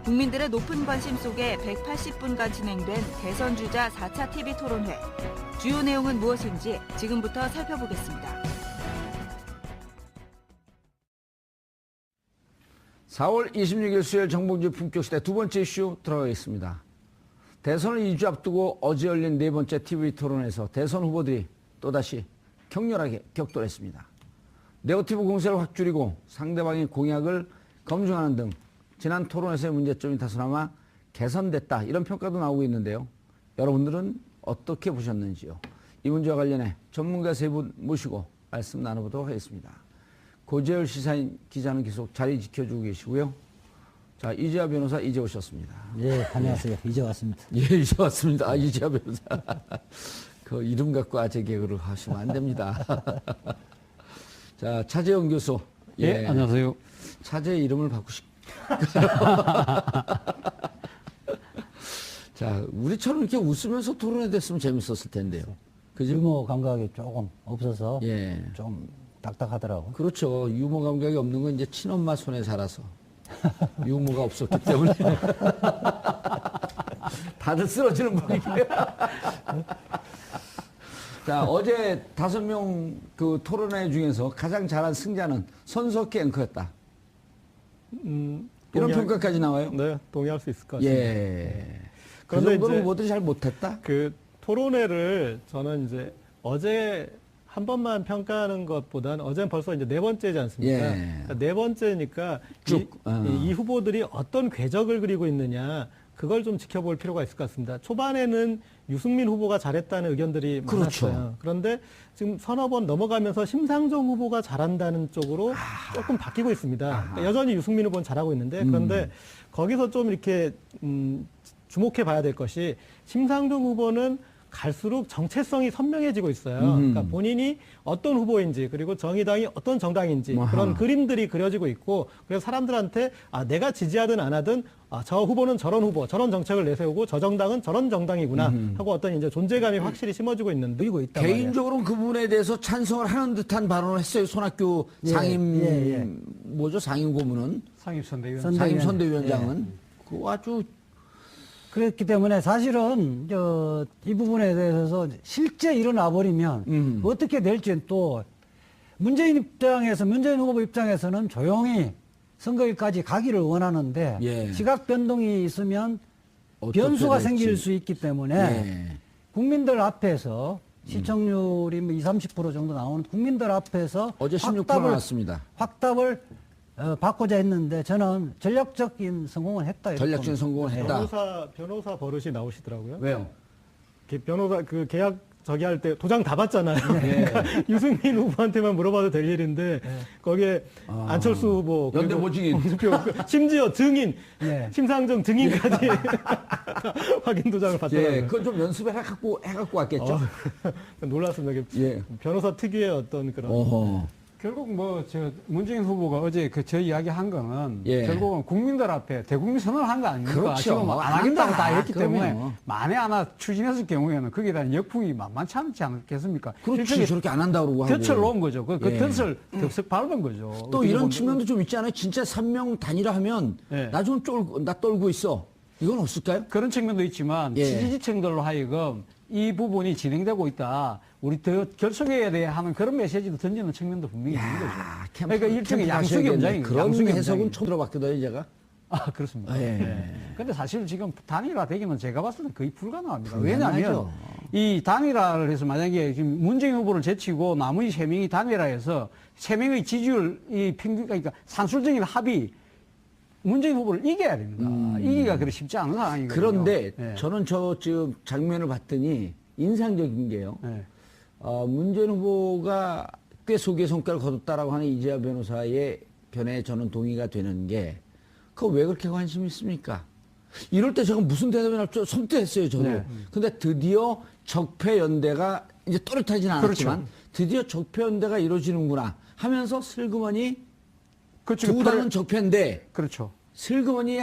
국민들의 높은 관심 속에 180분간 진행된 대선 주자 4차 TV토론회. 주요 내용은 무엇인지 지금부터 살펴보겠습니다. 4월 26일 수요일 정봉주 품격시대 두 번째 이슈 들어가겠습니다. 대선을 2주 앞두고 어제 열린 네 번째 TV토론에서 대선 후보들이 또다시 격렬하게 격돌했습니다. 네거티브 공세를 확 줄이고 상대방의 공약을 검증하는 등 지난 토론에서의 문제점이 다소나마 개선됐다 이런 평가도 나오고 있는데요. 여러분들은 어떻게 보셨는지요? 이 문제와 관련해 전문가 세 분 모시고 말씀 나눠보도록 하겠습니다. 고재열 시사인 기자는 계속 자리 지켜주고 계시고요. 자, 이재하 변호사 이제 오셨습니다. 예, 안녕하세요. 이제 왔습니다. 예, 이제 왔습니다. 이재하 변호사. 그 이름 갖고 아재 개그를 하시면 안 됩니다. 자, 차재영 교수. 예, 안녕하세요. 차재의 이름을 바꾸시. 자, 우리처럼 이렇게 웃으면서 토론회 됐으면 재밌었을 텐데요. 그죠? 유머 감각이 조금 없어서 예. 좀 딱딱하더라고요. 그렇죠. 유머 감각이 없는 건 이제 친엄마 손에 살아서 유머가 없었기 때문에 다들 쓰러지는 분위기예요. 자, 어제 5명 그 토론회 중에서 가장 잘한 승자는 손석희 앵커였다. 이런 평가까지 나와요? 네, 동의할 수 있을 것 같습니다. 예. 그 그런데 정도로 이제 후보들이 잘 못했다? 그 토론회를 저는 이제 어제 한 번만 평가하는 것보다는 어제는 벌써 이제 네 번째지 않습니까? 예. 그러니까 네 번째니까 쭉, 이 후보들이 어떤 궤적을 그리고 있느냐 그걸 좀 지켜볼 필요가 있을 것 같습니다. 초반에는 유승민 후보가 잘했다는 의견들이 그렇죠. 많았어요. 그런데 지금 서너 번 넘어가면서 심상정 후보가 잘한다는 쪽으로 조금 바뀌고 있습니다. 그러니까 여전히 유승민 후보는 잘하고 있는데 그런데 거기서 좀 이렇게 주목해 봐야 될 것이 심상정 후보는 갈수록 정체성이 선명해지고 있어요. 그러니까 본인이 어떤 후보인지 그리고 정의당이 어떤 정당인지 그런 그림들이 그려지고 있고 그래서 사람들한테 내가 지지하든 안 하든 저 후보는 저런 후보, 저런 정책을 내세우고 저 정당은 저런 정당이구나 하고 어떤 이제 존재감이 확실히 심어지고 있는 그리고 있다 개인적으로는 그 부분에 대해서 찬성을 하는 듯한 발언을 했어요. 손학규 상임 뭐죠? 상임 고문은 상임선대위원. 상임 선대위원장은 그 아주 그렇기 때문에 사실은 이 부분에 대해서 실제 일어나 버리면 어떻게 될지는 또 문재인 후보 입장에서는 조용히 선거일까지 가기를 원하는데 예. 시각 변동이 있으면 어떻게 변수가 될지. 생길 수 있기 때문에 예. 국민들 앞에서 시청률이 20, 30% 정도 나오는 국민들 앞에서 어제 16% 나왔습니다. 확답을 받고자 했는데 저는 전략적인 성공을 했다. 이렇게 전략적인 봅니다. 성공을 했다. 변호사 버릇이 나오시더라고요. 왜요? 변호사 그 계약 저기 할 때 도장 다 받잖아요. 그러니까 유승민 후보한테만 물어봐도 될 일인데 거기에 안철수 후보, 연대 그리고 보증인. 홍준표, 심지어 증인, 심상정 증인까지 확인 도장을 받더라고요. 예, 그건 좀 연습을 해갖고 왔겠죠. 놀랐습니다. 이게 변호사 특유의 어떤 그런. 어허. 결국 뭐 저 문재인 후보가 어제 저 이야기 한 거는 예. 결국은 국민들 앞에 대국민 선언을 한 거 아닙니까? 그렇죠. 지금 안 하겠다고 다 했기 그럼요. 때문에 만에 하나 추진했을 경우에는 거기에 대한 역풍이 만만치 않지 않겠습니까? 그렇지, 일종의 저렇게 안 한다고 그러고 하고. 덫을 놓은 거죠. 그 예. 덫을 덥석 밟은 거죠. 또 어떻게 이런 보면. 측면도 좀 있지 않아요? 진짜 3명 단일화하면 예. 나 좀 나 떨고 있어. 이건 없을까요? 그런 측면도 있지만 예. 지지층들로 하여금 이 부분이 진행되고 있다. 우리 더 결속해야 돼 하는 그런 메시지도 던지는 측면도 분명히 있는 거죠. 그러니까 일종의 양수기 현장인 거죠. 그런 양수기 해석은 현장인 처음 들어봤거든요, 제가. 아, 그렇습니다. 예. 근데 사실 지금 단일화 되기는 제가 봤을 때 거의 불가능합니다. 불가능하죠. 왜냐하면 이 단일화를 해서 만약에 지금 문재인 후보를 제치고 나머지 3명이 단일화해서 3명의 지지율, 이 평균, 그러니까 산술적인 합의, 문재인 후보를 이겨야 됩니다. 이기가 그리 쉽지 않은 상황이거든요. 그런데 예. 저는 저 지금 장면을 봤더니 인상적인 게요. 예. 문재인 후보가 꽤 소개 성과를 거뒀다라고 하는 이재하 변호사의 견해에 저는 동의가 되는 게, 그거 왜 그렇게 관심이 있습니까? 이럴 때 제가 무슨 대답을 할지 섬뜩했어요, 저도. 네. 근데 드디어 적폐연대가 이제 또렷하지는 않았지만, 그렇죠. 드디어 적폐연대가 이루어지는구나 하면서 슬그머니 그렇죠. 두 당은 적폐인데, 그렇죠. 슬그머니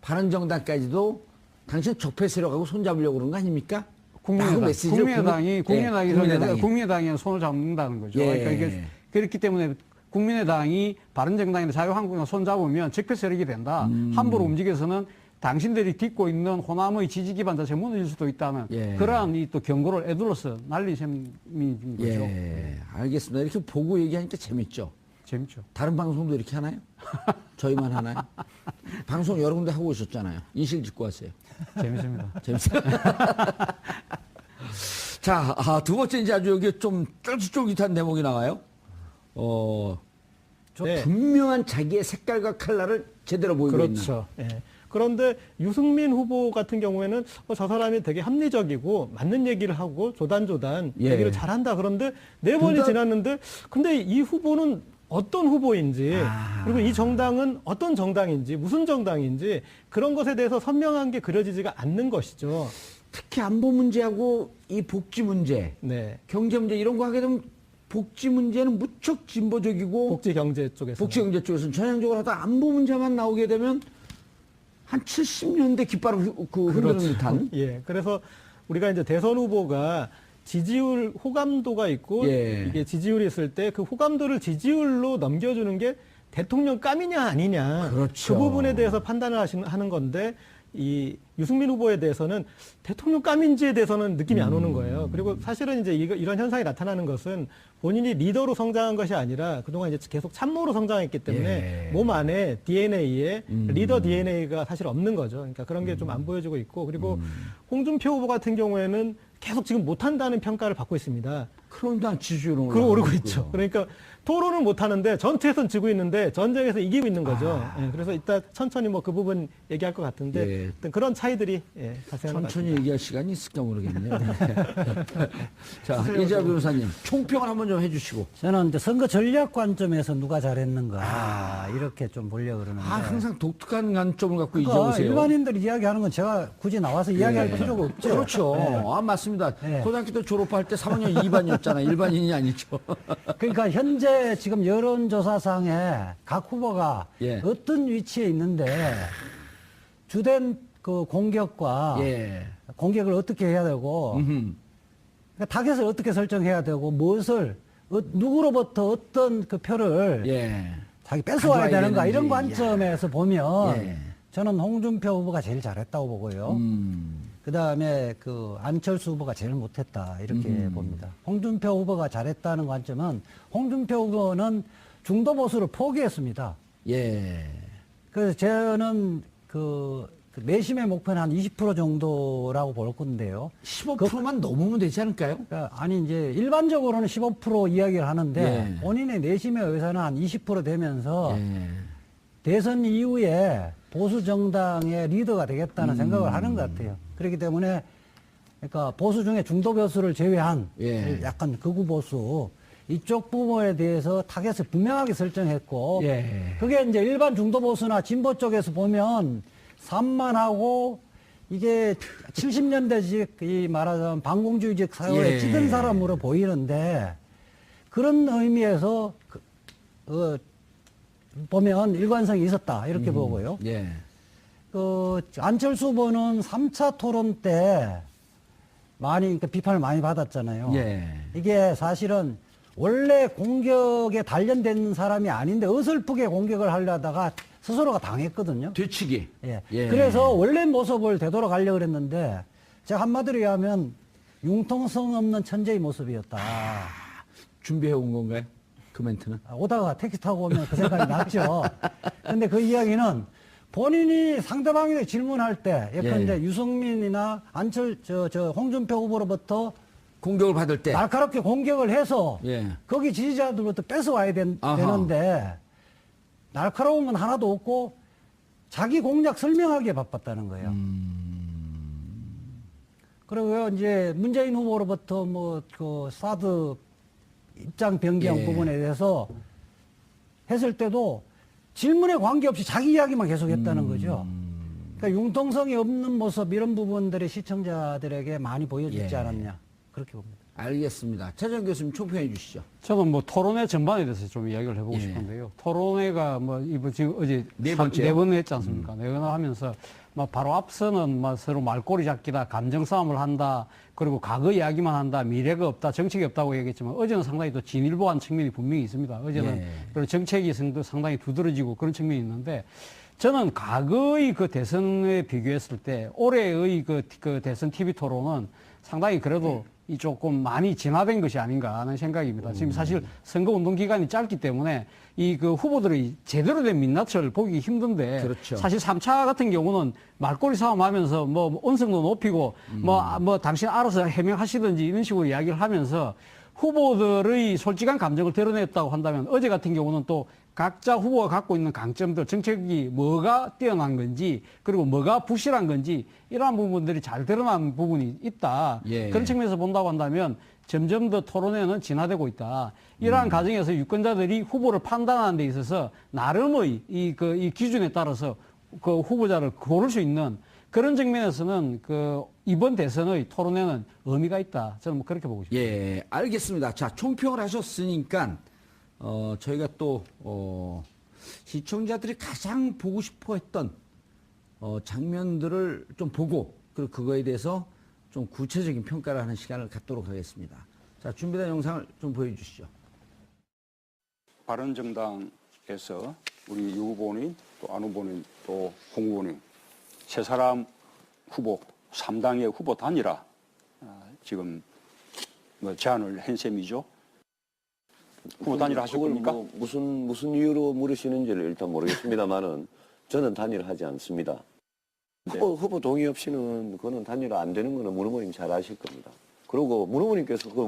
바른정당까지도 당신 적폐 세력하고 손잡으려고 그런 거 아닙니까? 라고 메시지를 국민의당이 손을 잡는다는 거죠. 예. 그러니까 이게 그렇기 때문에 국민의당이 바른정당이나 자유한국당 손 잡으면 적폐 세력이 된다. 함부로 움직여서는 당신들이 딛고 있는 호남의 지지 기반 자체 무너질 수도 있다는 예. 그러한 이 또 경고를 애둘러서 날린 셈인 거죠. 예, 알겠습니다. 이렇게 보고 얘기하니까 재밌죠. 재밌죠. 다른 방송도 이렇게 하나요? 저희만 하나요? 방송 여러 군데 하고 오셨잖아요. 인실 짓고 왔어요. 재밌습니다. 재밌어요. 자, 두 번째 이제 아주 여기 좀 쫄깃쫄깃한 대목이 나와요. 네. 분명한 자기의 색깔과 컬러를 제대로 보이고 있는. 그렇죠. 예. 그런데 유승민 후보 같은 경우에는 저 사람이 되게 합리적이고 맞는 얘기를 하고 조단조단 예. 얘기를 잘한다. 그런데 4번이 지났는데 근데 이 후보는 어떤 후보인지 그리고 이 정당은 어떤 정당인지 무슨 정당인지 그런 것에 대해서 선명한 게 그려지지가 않는 것이죠. 특히 안보 문제하고 이 복지 문제, 네. 경제 문제 이런 거 하게 되면 복지 문제는 무척 진보적이고 복지 경제 쪽에서. 복지 경제 쪽에서는 전향적으로 하다 안보 문제만 나오게 되면 한 70년대 깃발을 흔드는 듯한. 예. 그래서 우리가 이제 대선 후보가 지지율 호감도가 있고 예. 이게 지지율이 있을 때 그 호감도를 지지율로 넘겨주는 게 대통령감이냐 아니냐. 그렇죠. 그 부분에 대해서 판단을 하는 건데 이 유승민 후보에 대해서는 대통령감인지에 대해서는 느낌이 안 오는 거예요. 그리고 사실은 이제 이런 현상이 나타나는 것은 본인이 리더로 성장한 것이 아니라 그동안 이제 계속 참모로 성장했기 때문에 예. 몸 안에 DNA에 리더 DNA가 사실 없는 거죠. 그러니까 그런 게 좀 안 보여지고 있고 그리고 홍준표 후보 같은 경우에는 계속 지금 못한다는 평가를 받고 있습니다. 그런데 지지율은 오르고 있죠. 그러니까 토론은 못하는데 전투에서는 지고 있는데 전쟁에서 이기고 있는 거죠. 예, 그래서 이따 천천히 뭐 그 부분 얘기할 것 같은데 예. 어떤 그런 차이들이 발생하는 것 천천히 같습니다. 얘기할 시간이 있을까 모르겠네요. 자, 이재하 변호사님, 총평을 한번 좀 해주시고. 저는 이제 선거 전략 관점에서 누가 잘했는가 이렇게 좀 보려고 그러는데. 항상 독특한 관점을 갖고 그러니까 이재오세요. 일반인들이 이야기하는 건 제가 굳이 나와서 이야기할 필요가 없죠. 그렇죠. 네. 맞습니다. 네. 고등학교 때 졸업할 때 3학년 2반이었잖아요. 일반인이 아니죠. 그러니까 현재 지금 여론조사상에 각 후보가 예. 어떤 위치에 있는데 주된 그 공격과 예. 공격을 어떻게 해야 되고 그러니까 타겟을 어떻게 설정해야 되고 무엇을 누구로부터 어떤 그 표를 예. 자기 뺏어와야 가져와야 되는가 이런 되는지. 관점에서 보면 예. 저는 홍준표 후보가 제일 잘했다고 보고요. 그다음에 그 안철수 후보가 제일 못했다 이렇게 봅니다. 홍준표 후보가 잘했다는 관점은 홍준표 후보는 중도 보수를 포기했습니다. 예. 그래서 저는 그 내심의 목표는 한 20% 정도라고 볼 건데요. 15%만 넘으면 되지 않을까요? 그러니까 아니 이제 일반적으로는 15% 이야기를 하는데 예. 본인의 내심의 의사는 한 20% 되면서 예. 대선 이후에 보수 정당의 리더가 되겠다는 생각을 하는 것 같아요. 그렇기 때문에 그러니까 보수 중에 중도 보수를 제외한 예. 약간 극우 보수 이쪽 부분에 대해서 타겟을 분명하게 설정했고 예. 그게 이제 일반 중도 보수나 진보 쪽에서 보면 산만하고 이게 70년대식 이 말하자면 반공주의적 사회에 예. 찌든 사람으로 보이는데 그런 의미에서 보면 일관성이 있었다 이렇게 보고요. 예. 안철수 후보는 3차 토론 때 많이 비판을 많이 받았잖아요. 예. 이게 사실은 원래 공격에 단련된 사람이 아닌데 어설프게 공격을 하려다가 스스로가 당했거든요. 되치기. 예. 예. 그래서 원래 모습을 되돌아가려고 그랬는데 제가 한마디로 얘기하면 융통성 없는 천재의 모습이었다. 준비해 온 건가요? 그 멘트는? 오다가 택시 타고 오면 그 생각이 났죠. 근데 그 이야기는 본인이 상대방에게 질문할 때, 예컨대 예. 유승민이나 홍준표 후보로부터 공격을 받을 때. 날카롭게 공격을 해서 예. 거기 지지자들로부터 뺏어와야 아하. 되는데 날카로운 건 하나도 없고 자기 공약 설명하기에 바빴다는 거예요. 그리고 이제 문재인 후보로부터 사드 입장 변경 예. 부분에 대해서 했을 때도 질문에 관계없이 자기 이야기만 계속 했다는 거죠. 그러니까 융통성이 없는 모습 이런 부분들이 시청자들에게 많이 보여지지 예. 않았냐 그렇게 봅니다. 알겠습니다. 최정 교수님 총평해 주시죠. 저는 뭐 토론회 전반에 대해서 좀 이야기를 해보고 예. 싶은데요. 토론회가 뭐 이번 지금 어제 네 번째요? 네 번 했지 않습니까? 네 번 하면서 뭐 바로 앞서는 뭐 서로 말꼬리 잡기다, 감정 싸움을 한다, 그리고 과거 이야기만 한다, 미래가 없다, 정책이 없다고 얘기했지만 어제는 상당히 또 진일보한 측면이 분명히 있습니다. 어제는 예. 그리고 정책이 상당히 두드러지고 그런 측면이 있는데 저는 과거의 그 대선에 비교했을 때 올해의 그 대선 TV 토론은 상당히 그래도 이 조금 많이 진화된 것이 아닌가 하는 생각입니다. 지금 사실 선거 운동 기간이 짧기 때문에 이 그 후보들의 제대로 된 민낯을 보기 힘든데 그렇죠. 사실 3차 같은 경우는 말꼬리 싸움하면서 뭐 언성도 높이고 뭐 당신 알아서 해명하시든지 이런 식으로 이야기를 하면서 후보들의 솔직한 감정을 드러냈다고 한다면 어제 같은 경우는 또 각자 후보가 갖고 있는 강점들, 정책이 뭐가 뛰어난 건지 그리고 뭐가 부실한 건지 이러한 부분들이 잘 드러난 부분이 있다. 예. 그런 측면에서 본다고 한다면 점점 더 토론회는 진화되고 있다. 이러한 과정에서 유권자들이 후보를 판단하는 데 있어서 나름의 이 기준에 따라서 그 후보자를 고를 수 있는 그런 측면에서는 그 이번 대선의 토론회는 의미가 있다. 저는 뭐 그렇게 보고 싶습니다. 예, 알겠습니다. 자, 총평을 하셨으니까 저희가 또 시청자들이 가장 보고 싶어 했던 장면들을 좀 보고 그리고 그거에 대해서 좀 구체적인 평가를 하는 시간을 갖도록 하겠습니다. 자, 준비된 영상을 좀 보여주시죠. 바른정당에서 우리 유 후보님 또 안 후보님 또 홍 후보님 세 사람 후보 3당의 후보 단일화 지금 뭐 제안을 한 셈이죠. 후보 단일화 하실 그걸 겁니까? 뭐 무슨 이유로 물으시는지를 일단 모르겠습니다만은 저는 단일하지 않습니다. 후보 동의 없이는 그거는 단일화 안 되는 거는 문 후보님 잘 아실 겁니다. 그리고 문 후보님께서 그